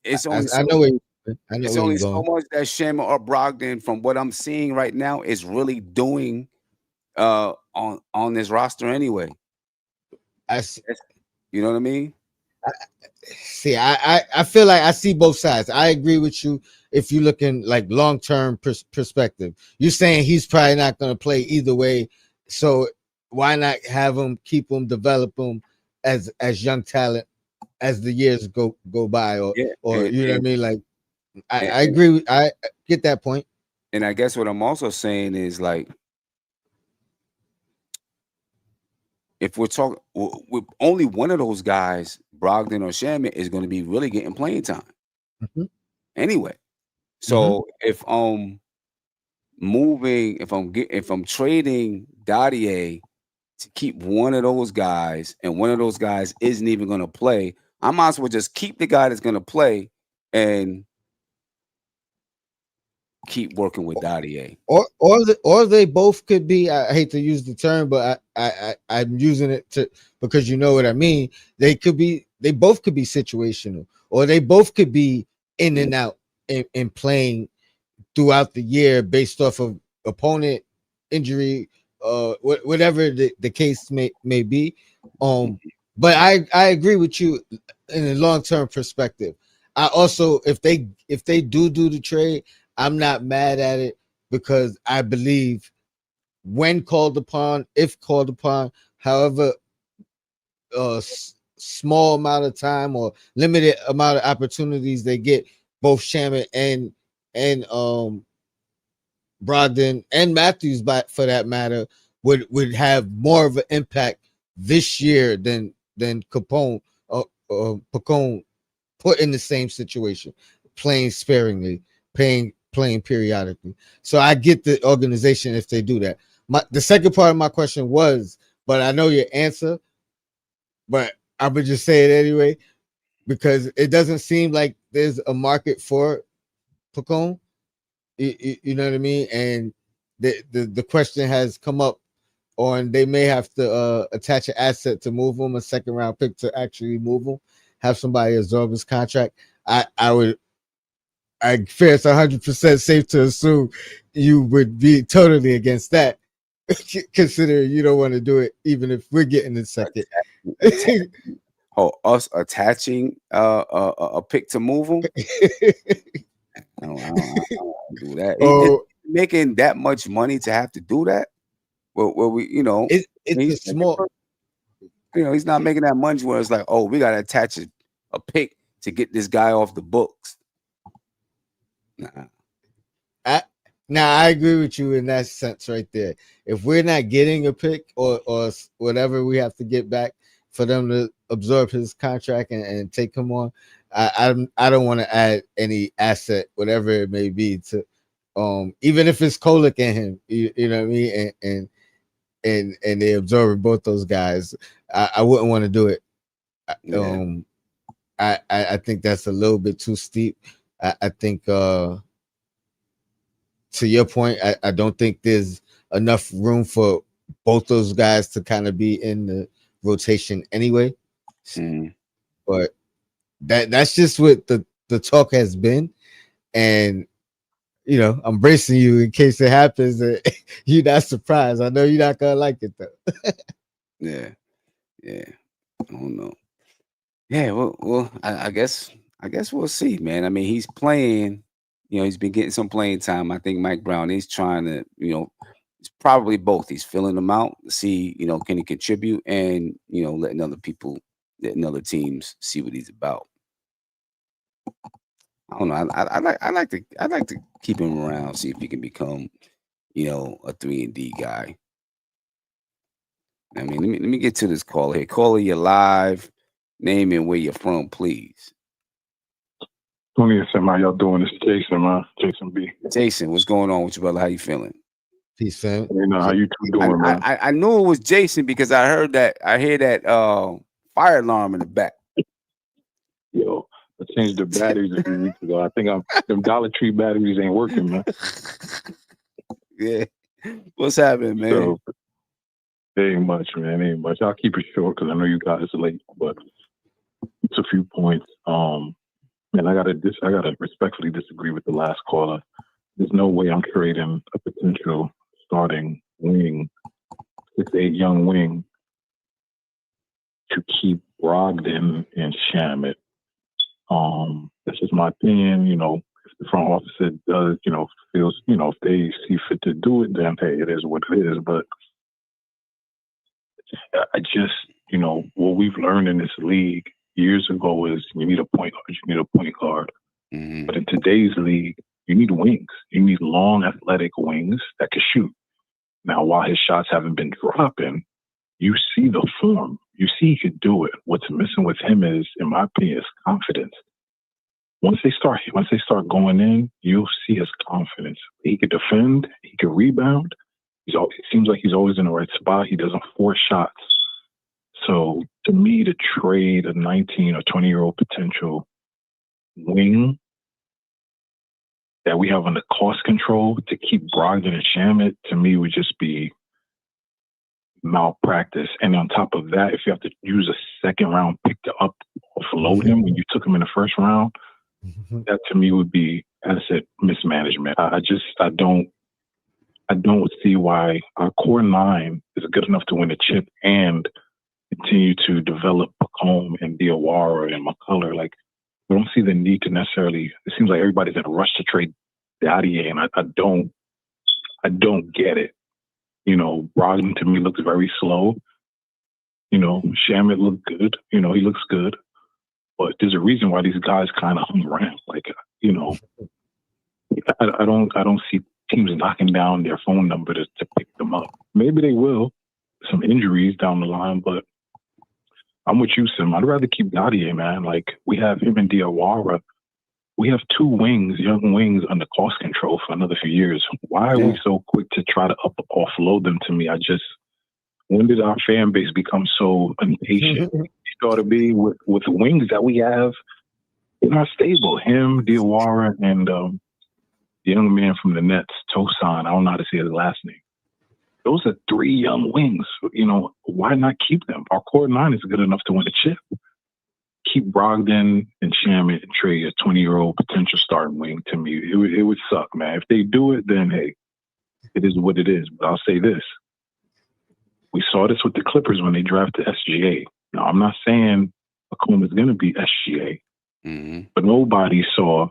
It's only I know where it's you're only going. so much that Shamet or Brogdon, from what I'm seeing right now, is really doing on this roster anyway. You know what I mean? See, I feel like I see both sides. I agree with you if you're looking like long-term perspective. You're saying he's probably not going to play either way, so why not have him, keep him, develop him as young talent as the years go by, or you know what I mean? Like I agree. I get that point. And I guess what I'm also saying is, like, if we're talking with only one of those guys, Brogdon or Shamet, is going to be really getting playing time anyway. So if I'm trading Dadier to keep one of those guys, and one of those guys isn't even going to play, I might as well just keep the guy that's going to play and keep working with Dadier. Or they both could be. I hate to use the term, but I'm using it because you know what I mean. They both could be situational, or they both could be in and out and playing throughout the year based off of opponent injury, whatever the case may be. But I agree with you in a long-term perspective. I also, if they do the trade, I'm not mad at it, because I believe when called upon, if called upon, however small amount of time or limited amount of opportunities they get, both Shaman and Brogdon and Matthews, for that matter, would have more of an impact this year than Capone Pacone put in the same situation, playing sparingly, playing periodically. So I get the organization if they do that. The second part of my question was, but I know your answer, but I would just say it anyway because it doesn't seem like there's a market for Pacone. You know what I mean? And the question has come up on they may have to attach an asset to move him, a second round pick to actually move him, have somebody absorb his contract. I fear it's 100% safe to assume you would be totally against that, considering you don't want to do it, even if we're getting the second. Us attaching a pick to move him? I don't do that. Oh, making that much money to have to do that? Well, we, it's a small. He's not making that money where it's like, oh, we got to attach a pick to get this guy off the books. Nah. I agree with you in that sense right there. If we're not getting a pick or whatever we have to get back for them to absorb his contract and take him on, I don't want to add any asset, whatever it may be, to even if it's Kolek and him, you know what I mean, and they absorb both those guys, I wouldn't want to do it. I think that's a little bit too steep. I think to your point, I don't think there's enough room for both those guys to kind of be in the rotation anyway. But that's just what the talk has been. And I'm bracing you in case it happens. You're not surprised. I know you're not gonna like it though. Yeah. I don't know. Yeah, well, I guess we'll see, man. I mean, he's playing. He's been getting some playing time. I think Mike Brown is trying to, it's probably both. He's filling them out to see, can he contribute, and letting other teams see what he's about. I don't know. I like to keep him around, see if he can become, a 3-and-D guy. I mean, let me get to this caller here. Caller, you're live. Name and where you're from, please. 20th, how y'all doing? It's Jason, man. Jason B. Jason, what's going on with you, brother? How you feeling? Peace, fam. How you two doing, man? I knew it was Jason because I heard that. I hear that fire alarm in the back. Yo, I changed the batteries a few weeks ago. I think them Dollar Tree batteries ain't working, man. Yeah. What's happening, man? So, ain't much, man. Ain't much. I'll keep it short because I know you guys are late, but it's a few points. And I gotta respectfully disagree with the last caller. There's no way I'm trading a potential starting wing, 6'8" young wing, to keep Brogdon and Shamet. That's just my opinion. If the front office does, feels, if they see fit to do it, then hey, it is what it is. But I just, what we've learned in this league years ago is you need a point guard. Mm-hmm. But in today's league, you need wings. You need long, athletic wings that can shoot. Now, while his shots haven't been dropping, you see the form. You see he could do it. What's missing with him is, in my opinion, is confidence. Once they start going in, you'll see his confidence. He could defend. He could rebound. It seems like he's always in the right spot. He doesn't force shots. So to me, to trade a 19 or 20-year-old potential wing that we have under cost control to keep Brogdon and Shamet, to me, would just be malpractice. And on top of that, if you have to use a second-round pick to offload him when you took him in the first round, that to me would be asset mismanagement. I don't see why our core 9 is good enough to win a chip and continue to develop Pacome and Diawara and McCullough. Like, I don't see the need to necessarily. It seems like everybody's in a rush to trade Daddy, and I don't get it. Brogdon to me looks very slow. Shamet looked good. He looks good, but there's a reason why these guys kind of hung around. Like, I don't see teams knocking down their phone number to pick them up. Maybe they will, some injuries down the line, but I'm with you, Sim. I'd rather keep Gaudier, man. Like, we have him and Diawara. We have 2 wings, young wings, under cost control for another few years. Why are we so quick to try to offload them to me? When did our fan base become so impatient? ought to be with the wings that we have in our stable. Him, Diawara, and the young man from the Nets, Tosan. I don't know how to say his last name. Those are 3 young wings. You know, why not keep them? Our core 9 is good enough to win a chip. Keep Brogdon and Shamet and Trey, a 20-year-old potential starting wing. To me, it would suck, man. If they do it, then hey, it is what it is. But I'll say this. We saw this with the Clippers when they drafted SGA. Now, I'm not saying Akuma is going to be SGA, but nobody saw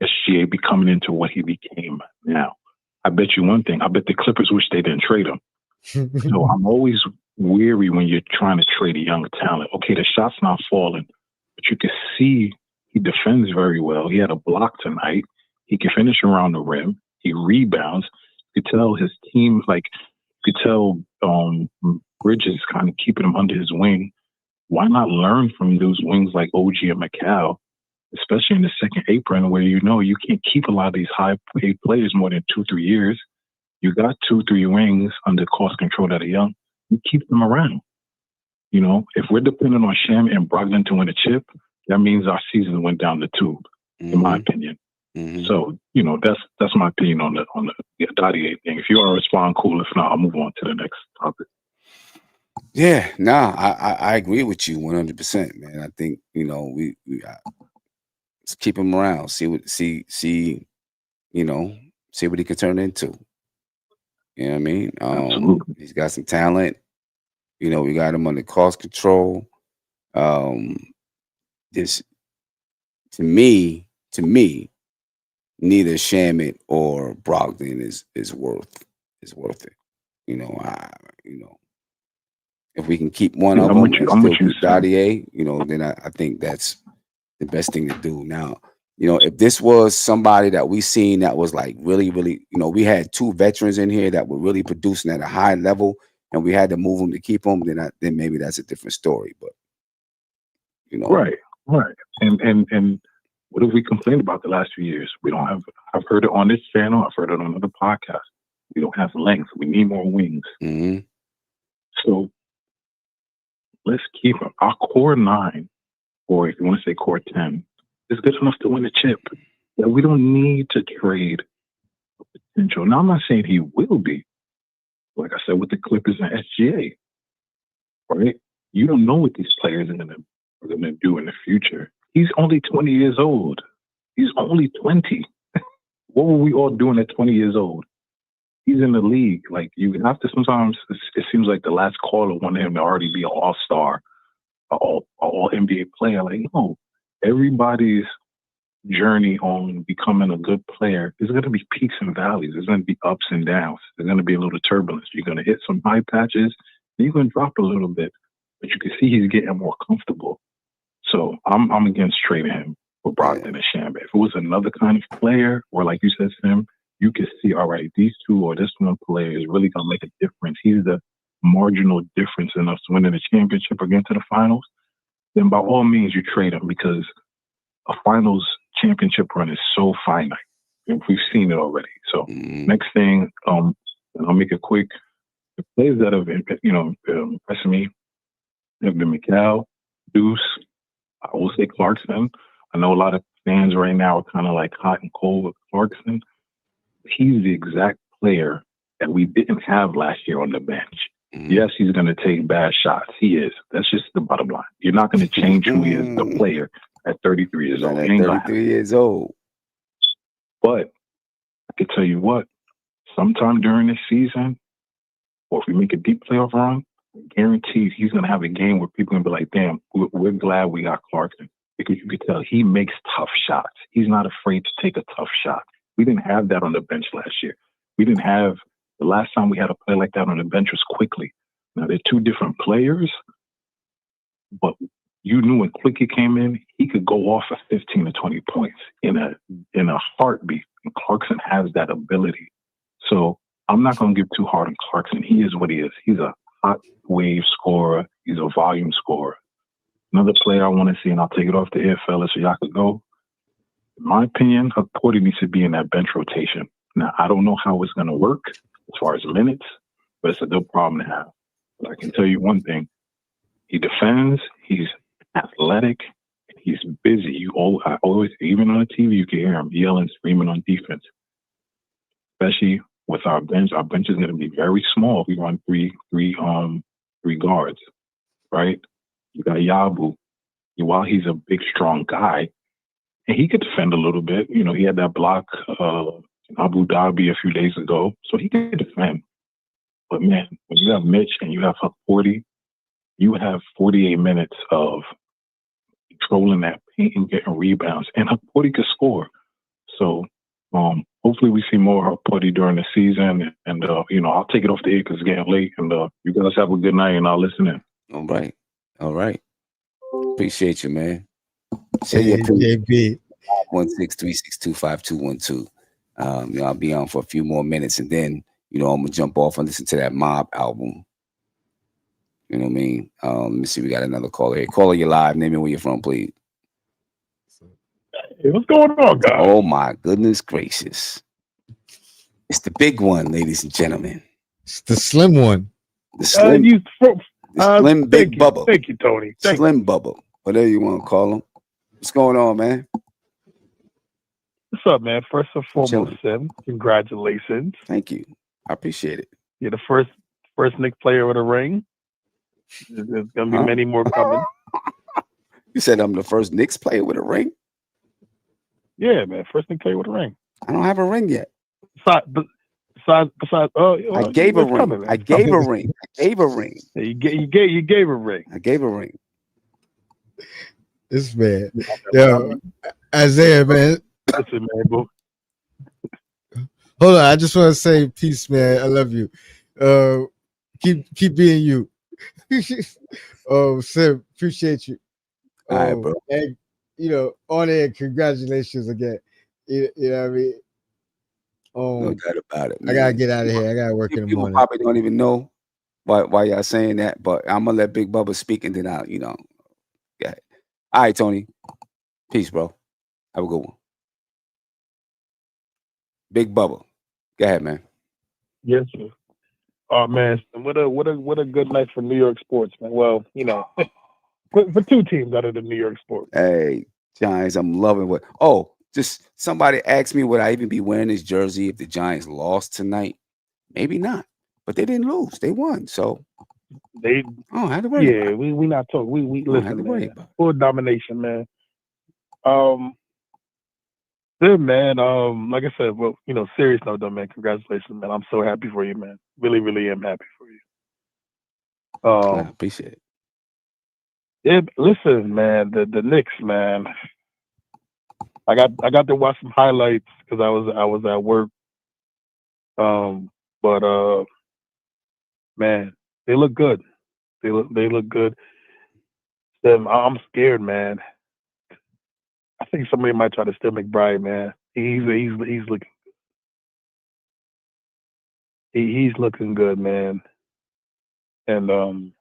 SGA becoming into what he became now. I bet you one thing. I bet the Clippers wish they didn't trade him. So I'm always weary when you're trying to trade a young talent. Okay, the shot's not falling, but you can see he defends very well. He had a block tonight. He can finish around the rim. He rebounds. You could tell his team, like, you could tell Bridges kind of keeping him under his wing. Why not learn from those wings like OG and McCall, especially in the second apron where you know you can't keep a lot of these high-paid players more than 2-3 years. You got 2-3 wings under cost control that are young. You keep them around. You know, if we're dependent on Sham and Brogdon to win a chip, that means our season went down the tube, in my opinion. So, you know, that's my opinion on the Dottie thing. If you want to respond, cool. If not, I'll move on to the next topic. Yeah, I agree with you 100%, man. I think, you know, we let's keep him around, see what he can turn into. You know what I mean? He's got some talent. You know, we got him under cost control. This to me, neither Shamet or Brogdon is worth it. You know, if we can keep one of them and still keep Dottie, you know, then I think that's the best thing to do. Now, you know, if this was somebody that we seen that was like really, really, you know, we had 2 veterans in here that were really producing at a high level, and we had to move them to keep them, then maybe that's a different story. But you know, right. And what have we complained about the last few years? We don't have. I've heard it on this channel. I've heard it on other podcasts. We don't have length. We need more wings. So let's keep them. Our core 9, or if you want to say core 10, is good enough to win a chip. Yeah, we don't need to trade potential. Now, I'm not saying he will be. Like I said, with the Clippers and SGA, right? You don't know what these players are going to do in the future. He's only 20 years old. He's only 20. What were we all doing at 20 years old? He's in the league. Like, you have to sometimes, it seems like the last caller wanted him to already be an all-star, an all NBA player. Like, no, everybody's journey on becoming a good player is going to be peaks and valleys. There's going to be ups and downs. There's going to be a little turbulence. You're going to hit some high patches, and you're going to drop a little bit. But you can see he's getting more comfortable. So I'm against trading him for Brogdon and Shamet. If it was another kind of player, or like you said, Sam, you could see, all right, these 2 or this one player is really going to make a difference. He's the marginal difference in us winning the championship or getting to the finals. Then by all means, you trade him, because a finals championship run is so finite. And we've seen it already. So next thing, and I'll make it quick. The players that have, impressed me have been McCall, Deuce. I will say Clarkson. I know a lot of fans right now are kind of like hot and cold with Clarkson. He's the exact player that we didn't have last year on the bench. Yes, he's going to take bad shots. He is. That's just the bottom line. You're not going to change who he is, the player, at 33 years old. At 33 years old. But I can tell you what, sometime during this season, or if we make a deep playoff run, I guarantee he's going to have a game where people are going to be like, damn, we're glad we got Clarkson. Because you could tell he makes tough shots. He's not afraid to take a tough shot. We didn't have that on the bench last year. We didn't have, the last time we had a player like that on the bench was Quickly. Now, they're 2 different players, but you knew when Quickly came in, he could go off at 15 to 20 points in a heartbeat. And Clarkson has that ability. So I'm not going to give too hard on Clarkson. He is what he is. He's a hot wave scorer. He's a volume scorer. Another player I want to see, and I'll take it off the air, fellas, so y'all could go. In my opinion, Porter needs to be in that bench rotation. Now, I don't know how it's going to work as far as minutes, but it's a good problem to have. But I can tell you one thing. He defends, He's athletic. He's busy. I always, even on the TV, you can hear him yelling, screaming on defense. Especially with our bench. Our bench is going to be very small. We run three guards, right? You got Yabu. While he's a big, strong guy, and he could defend a little bit. You know, he had that block in Abu Dhabi a few days ago, so he could defend. But man, when you have Mitch and you have 40, you have 48 minutes of controlling that paint and getting rebounds, and 40 could score. So hopefully we see more of Putty during the season. And, I'll take it off the air because it's getting late. And you guys have a good night, and I'll listen in. All right. Appreciate you, man. Say your JB. 163625212. I'll be on for a few more minutes, and then, I'm going to jump off and listen to that Mob album. You know what I mean? Let me see. We got another caller here. Caller, you live. Name me where you're from, please. Hey, what's going on, guys? Oh, my goodness gracious. It's the big one, ladies and gentlemen. It's the slim one. The slim, slim big bubble. Thank you, Tony. Slim bubble. Whatever you want to call him. What's going on, man? What's up, man? First and foremost, Sim, congratulations. Thank you. I appreciate it. You're the first Knicks player with a ring. There's going to be many more coming. You said I'm the first Knicks player with a ring? Yeah, man. First Knicks player with a ring. I don't have a ring yet. Besides, I gave a ring. Coming, I gave a ring. I gave a ring. Yeah, you gave a ring. I gave a ring. This man. Yo, Isaiah, man. Listen, man, bro. Hold on. I just want to say peace, man. I love you. Keep being you. Sim, appreciate you. All right, bro. And, on air, congratulations again. You know what I mean? No doubt about it, man. I gotta get out of here. I gotta work in the morning. People probably don't even know why y'all saying that, but I'm gonna let Big Bubba speak, and then I'll, go ahead. All right, Tony. Peace, bro. Have a good one. Big Bubba. Go ahead, man. Yes, sir. Oh man, what a good night for New York sports, man. Well, for two teams out of the New York sports. Hey, Giants, I'm loving what. Oh, just somebody asked me would I even be wearing this jersey if the Giants lost tonight? Maybe not, but they didn't lose; they won. So they. Oh, I had to worry. Yeah, we not talking. We listen, man. Full domination, man. Good, man. Like I said, well, serious note, though, man. Congratulations, man. I'm so happy for you, man. Really, really am happy for you. I appreciate it. Yeah, listen, man. The Knicks, man. I got to watch some highlights because I was at work. But man, they look good. They look good. I'm scared, man. I think somebody might try to steal McBride, man. He's looking. He's looking good, man. And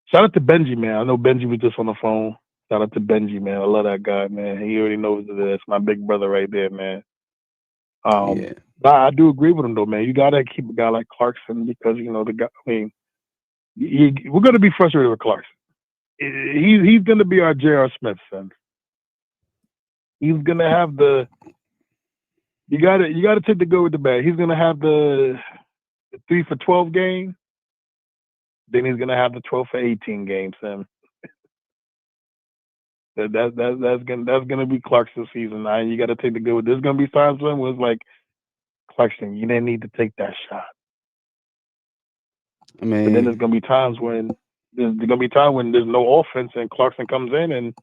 shout out to Benji, man. I know Benji was just on the phone. Shout out to Benji, man. I love that guy, man. He already knows that that's my big brother right there, man. Yeah. But I do agree with him, though, man. You gotta keep a guy like Clarkson because the guy. I mean, we're gonna be frustrated with Clarkson. He's gonna be our J.R. Smith, son. He's gonna have the. You gotta take the good with the bad. He's gonna have the 3 for 12 game. Then he's gonna have the 12 for 18 game, son. That's gonna be Clarkson's season. Now you gotta take the good with. There's gonna be times when it was like Clarkson, you didn't need to take that shot. I mean, but then there's gonna be times when there's no offense and Clarkson comes in and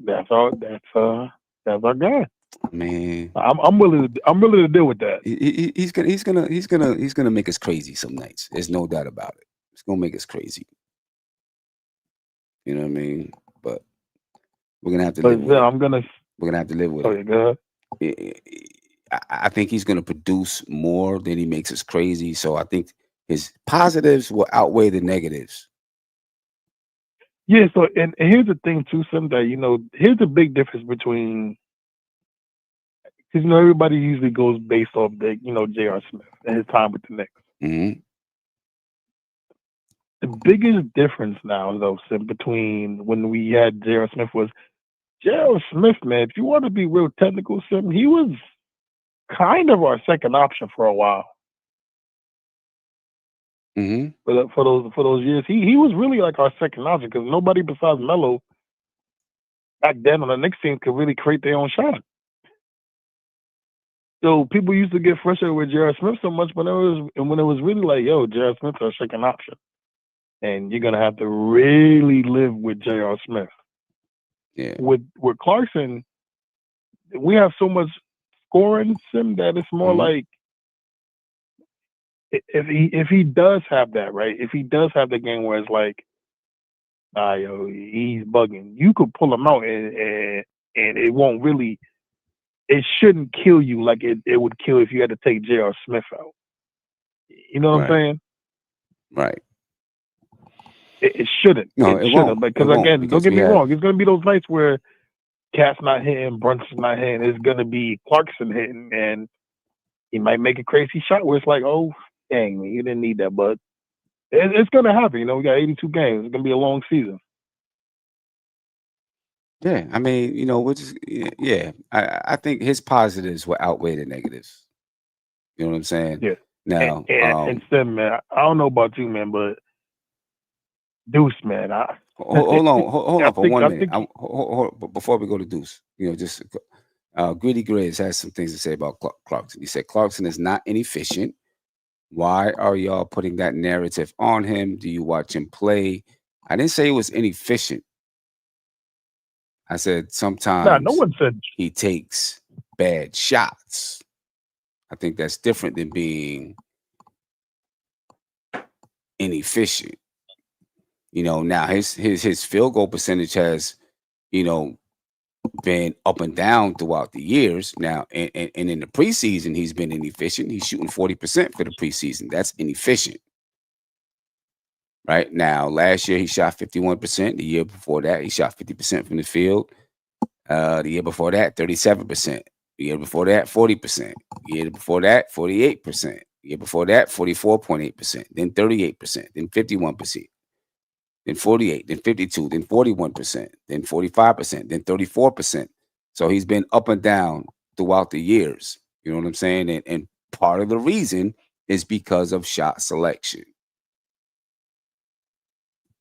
that's our guy. Man, I'm willing to deal with that. He's gonna make us crazy some nights. There's no doubt about it. It's gonna make us crazy. You know what I mean? But we're gonna have to live with it. We're gonna have to live with it. Go ahead. I think he's gonna produce more than he makes us crazy. So I think his positives will outweigh the negatives. Yeah. So and here's the thing too, Sim, that here's the big difference between. Because everybody usually goes based off the J.R. Smith and his time with the Knicks. Mm-hmm. The biggest difference now, though, Sim, between when we had J.R. Smith was J.R. Smith, man. If you want to be real technical, Sim, he was kind of our second option for a while. Mm-hmm. For those years, he was really like our second option because nobody besides Melo back then on the Knicks team could really create their own shot. So people used to get frustrated with J.R. Smith so much when it was really like, yo, J.R. Smith's our second option, and you're gonna have to really live with J.R. Smith. Yeah. With Clarkson, we have so much scoring Sim that it's more like if he does have that, right? If he does have the game where it's like, yo, he's bugging, you could pull him out and it won't really. It shouldn't kill you like it would kill if you had to take J.R. Smith out. You know what I'm saying? Right. It shouldn't. No, it it shouldn't. won't. Because again, don't get me wrong. It's going to be those nights where Cat's not hitting, Brunson's not hitting. It's going to be Clarkson hitting, and he might make a crazy shot where it's like, oh, dang, man, you didn't need that. But it's going to happen. You know, we got 82 games. It's going to be a long season. Yeah, I mean, you know, I think his positives will outweigh the negatives. You know what I'm saying? Yeah. Now, and Sim, man, I don't know about you, man, but Deuce, man, hold on for 1 minute. Before we go to Deuce, you know, just Greedy Grizz has some things to say about Clarkson. He said Clarkson is not inefficient. Why are y'all putting that narrative on him? Do you watch him play? I didn't say he was inefficient. I said sometimes no one said he takes bad shots. I think that's different than being inefficient. You know, now his field goal percentage has, you know, been up and down throughout the years. Now, and in the preseason, he's been inefficient. He's shooting 40% for the preseason. That's inefficient. Right now, last year he shot 51%. The year before that, he shot 50% from the field. The year before that, 37%. The year before that, 40%. The year before that, 48%. The year before that, 44.8%. Then 38%. Then 51%. Then 48. Then 52. Then 41%. Then 45%. Then 34%. So he's been up and down throughout the years. You know what I'm saying? And part of the reason is because of shot selection.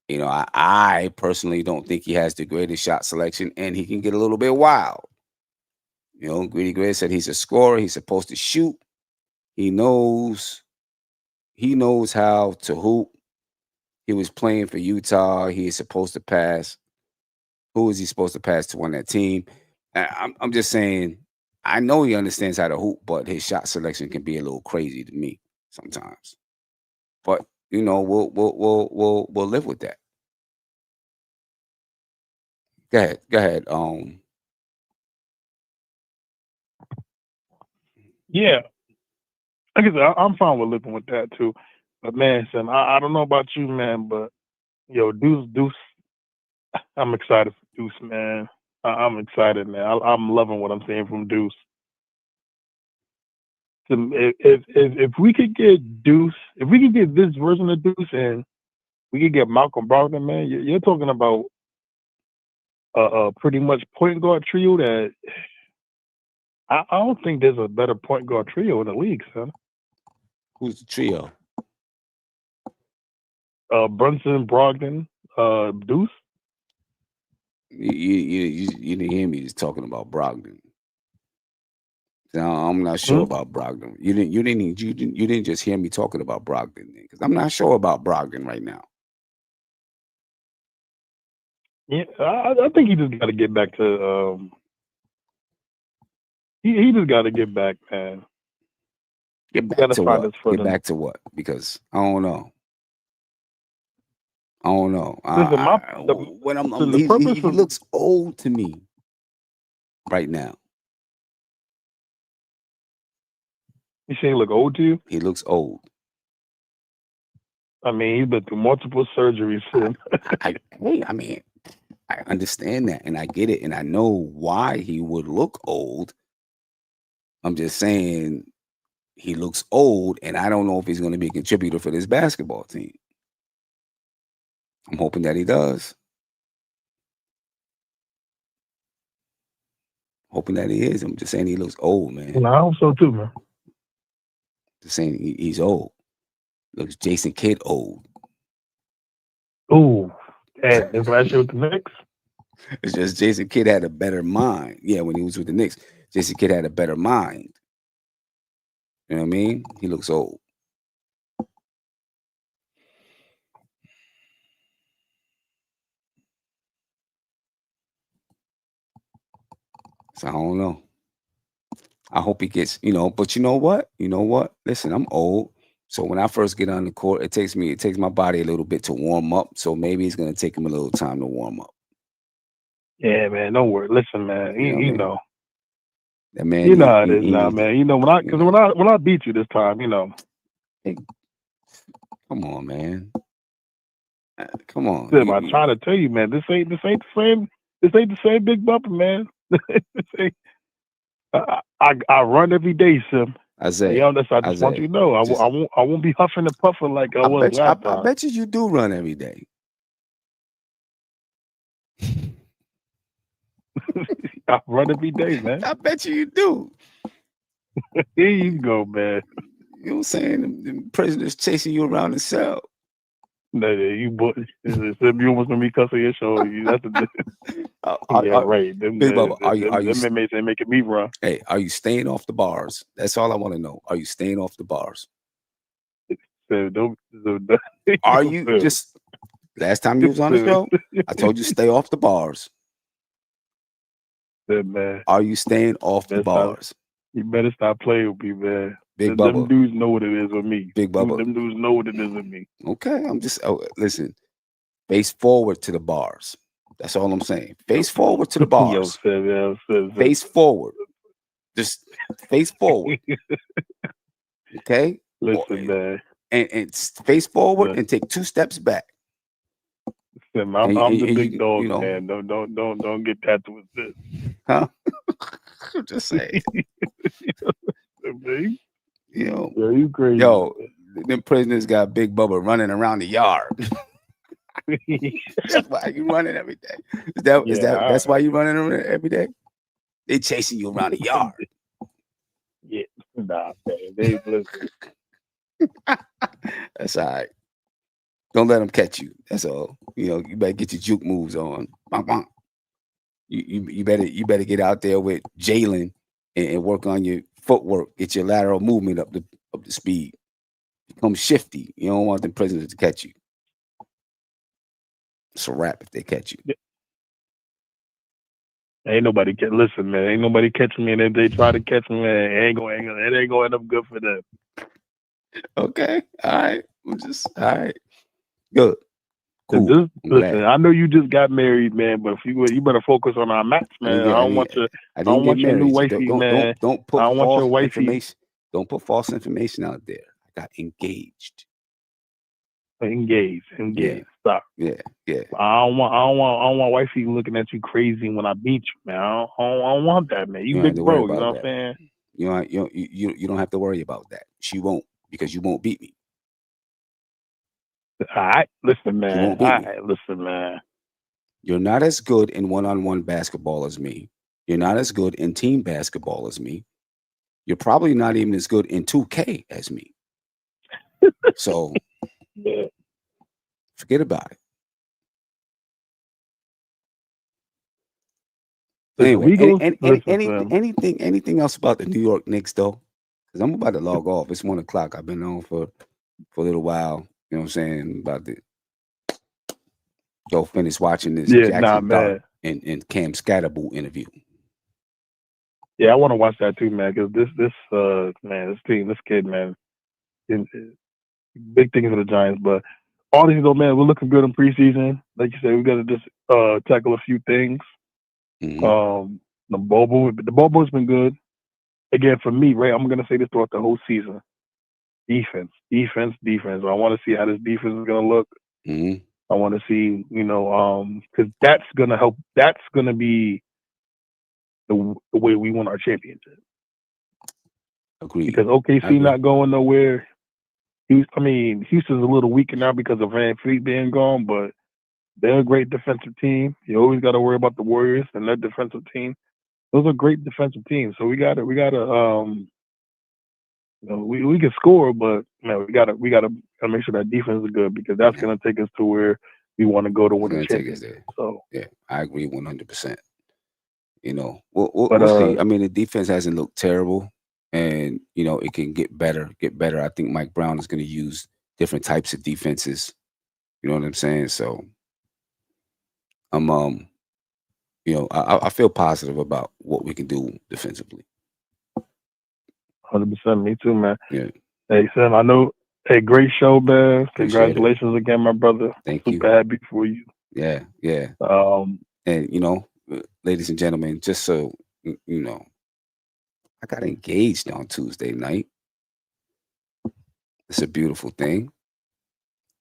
You know, I personally don't think he has the greatest shot selection, and he can get a little bit wild. You know, Greedy Gray said he's a scorer. He's supposed to shoot. He knows how to hoop. He was playing for Utah. He is supposed to pass. Who is he supposed to pass to on that team? I'm just saying, I know he understands how to hoop, but his shot selection can be a little crazy to me sometimes. But you know, we'll live with that. Go ahead. Yeah, like I said, I'm fine with living with that too. But man, Sam, I don't know about you, man, but yo, Deuce, I'm excited for Deuce, man. I'm excited, man. I'm loving what I'm seeing from Deuce. So if we could get Deuce, if we could get this version of Deuce, and we could get Malcolm Brogdon, man, you're talking about a pretty much point guard trio that I don't think there's a better point guard trio in the league, son. Who's the trio? Brunson, Brogdon, Deuce. You didn't hear me just talking about Brogdon. No, I'm not sure about Brogdon. You didn't just hear me talking about Brogdon because I'm not sure about Brogdon right now. Yeah, I think he just got to get back to. He just got to get back, man. Get back to what? Get back to what? Because I don't know. Listen, he looks old to me right now. You say he look old to you? He looks old. I mean, he's been through multiple surgeries. I understand that, and I get it, and I know why he would look old. I'm just saying he looks old, and I don't know if he's going to be a contributor for this basketball team. I'm hoping that he does. Hoping that he is. I'm just saying he looks old, man. Well, I hope so too, man. Just saying he's old. Looks Jason Kidd old. Ooh, and this last year with the Knicks. It's just Jason Kidd had a better mind. Yeah, when he was with the Knicks, Jason Kidd had a better mind. You know what I mean? He looks old. So I don't know. I hope he gets, but you know what? Listen, I'm old. So when I first get on the court, it takes my body a little bit to warm up. So maybe it's gonna take him a little time to warm up. Yeah, man, don't worry. Listen, man, you know. That man, you know how it is now, man. You know when I beat you this time, Hey, come on, man. Come on. Sim, I'm trying to tell you, man. This ain't the same. This ain't the same Big Bubba, man. I run every day, Sim. Isaiah, I just want you to know, I won't be huffing and puffing like I was last time. I bet you do run every day. I run every day, man. I bet you do. Here you go, man. You know what I'm saying? The prisoners chasing you around the cell. No, you almost gonna be cussing your show. That's right. Them, Big Bubba, them inmates ain't making me run. Hey, are you staying off the bars? That's all I want to know. Are you staying off the bars? Are you just last time you was on the show? I told you stay off the bars. Man. Are you staying off the bars? You better stop playing with me, man. Big Bubba. Them dudes know what it is with me. Big Bubba. Them dudes know what it is with me. Okay, I'm just listen. Face forward to the bars. That's all I'm saying. Face forward to the bars. Face forward. Just face forward. Okay. Listen, man. And face forward and take 2 steps back. Listen, I'm the big dog, man. Don't get that twisted. Huh? I'm just saying. Yeah, you crazy. Yo, them prisoners got Big Bubba running around the yard. That's why you running every day. That's why you running around every day? They chasing you around the yard. Yeah, nah, man. They listen. That's all right. Don't let them catch you. That's all. You better get your juke moves on. Bonk, bonk. You better get out there with Jalen and work on your footwork. Get your lateral movement up the speed. Become shifty. You don't want them prisoners to catch you. It's a wrap if they catch you. Yeah. Ain't nobody listen, man. Ain't nobody catching me, and if they try to catch me, man, it ain't gonna end up good for them. Okay, all right. All right. Good. Cool. Listen, I know you just got married, man, but if you better focus on our match, man. I don't want your new wifey, man. Don't put I don't want false your wifey information. Don't put false information out there. I got engaged. Engaged. Yeah. Stop. Yeah. I don't want wifey looking at you crazy when I beat you, man. I don't want that, man. You big bro, you know what I'm saying? You don't have to worry about that. She won't, because you won't beat me. All right, listen, man. Listen, man. You're not as good in one-on-one basketball as me. You're not as good in team basketball as me. You're probably not even as good in 2K as me. So forget about it. Anyway, anything else about the New York Knicks though? Because I'm about to log off. It's 1 o'clock. I've been on for a little while. You know what I'm saying? About to go finish watching this Jackson Dart and Cam Scatterbull interview. Yeah, I want to watch that too, man. Because this team, this kid, man, big things for the Giants. But all these though, man, we're looking good in preseason. Like you said, we got to just tackle a few things. Mm-hmm. The Bobo's been good. Again, for me, right, I'm gonna say this throughout the whole season. Defense. I want to see how this defense is gonna look. Mm-hmm. I want to see, because that's gonna help. That's gonna be the way we win our championship. Agreed. Because OKC not going nowhere. Houston's a little weaker now because of Van Fleet being gone, but They're a great defensive team. You always got to worry about the Warriors and their defensive team. Those are great defensive teams. So we got to we can score, but man, we gotta make sure that defense is good because that's gonna take us to where we want to go to win the championship. So yeah, I agree 100%. We'll see. I mean, the defense hasn't looked terrible, and it can get better. I think Mike Brown is going to use different types of defenses. You know what I'm saying? So I'm I feel positive about what we can do defensively. 100%. Me too, man. Yeah. Hey, son, I know. Hey, great show, man. Congratulations again, my brother. Thank you. Super happy for you. Yeah. And ladies and gentlemen, just so I got engaged on Tuesday night. It's a beautiful thing.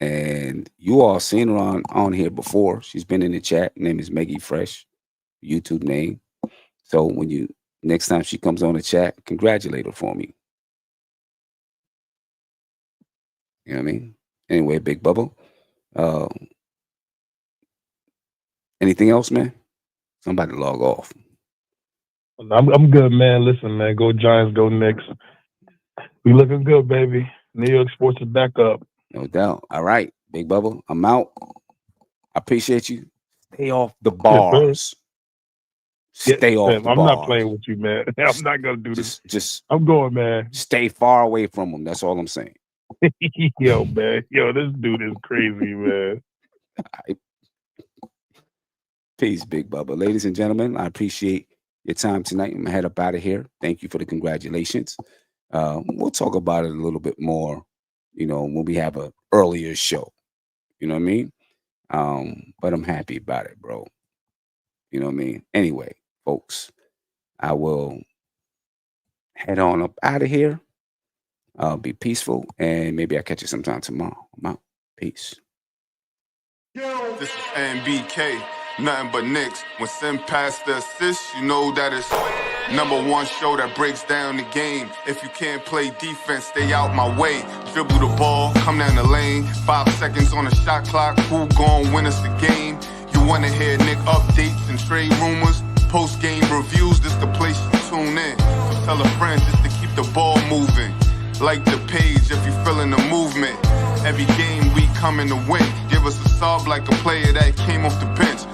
And you all seen her on here before. She's been in the chat. Name is Maggie Fresh, YouTube name. So next time she comes on the chat, congratulate her for me. You know what I mean? Anyway, Big Bubba. Anything else, man? Somebody log off. I'm good, man. Listen, man. Go Giants, go Knicks. We looking good, baby. New York sports is back up. No doubt. All right, Big Bubba. I'm out. I appreciate you. Stay off the bars. Stay off the bars. I'm not playing with you, man. I'm not gonna do this. I'm going, man. Stay far away from them. That's all I'm saying. Yo, man. Yo, this dude is crazy, man. Right. Peace, Big Bubba. Ladies and gentlemen, I appreciate your time tonight. I'm gonna head up out of here. Thank you for the congratulations. We'll talk about it a little bit more, when we have an earlier show. You know what I mean? But I'm happy about it, bro. You know what I mean? Anyway, folks, I will head on up out of here. Be peaceful, and maybe I'll catch you sometime tomorrow. I'm out. Peace. This is NBK, nothing but Knicks. When Sim passed the assist, you know that it's #1 show that breaks down the game. If you can't play defense, stay out my way. Dribble the ball, come down the lane. 5 seconds on the shot clock, who gon' win us the game? You wanna hear Nick updates and trade rumors? Post-game reviews, this the place to tune in. So tell a friend just to keep the ball moving. Like the page if you feeling the movement. Every game we coming to win. Give us a sub like a player that came off the bench.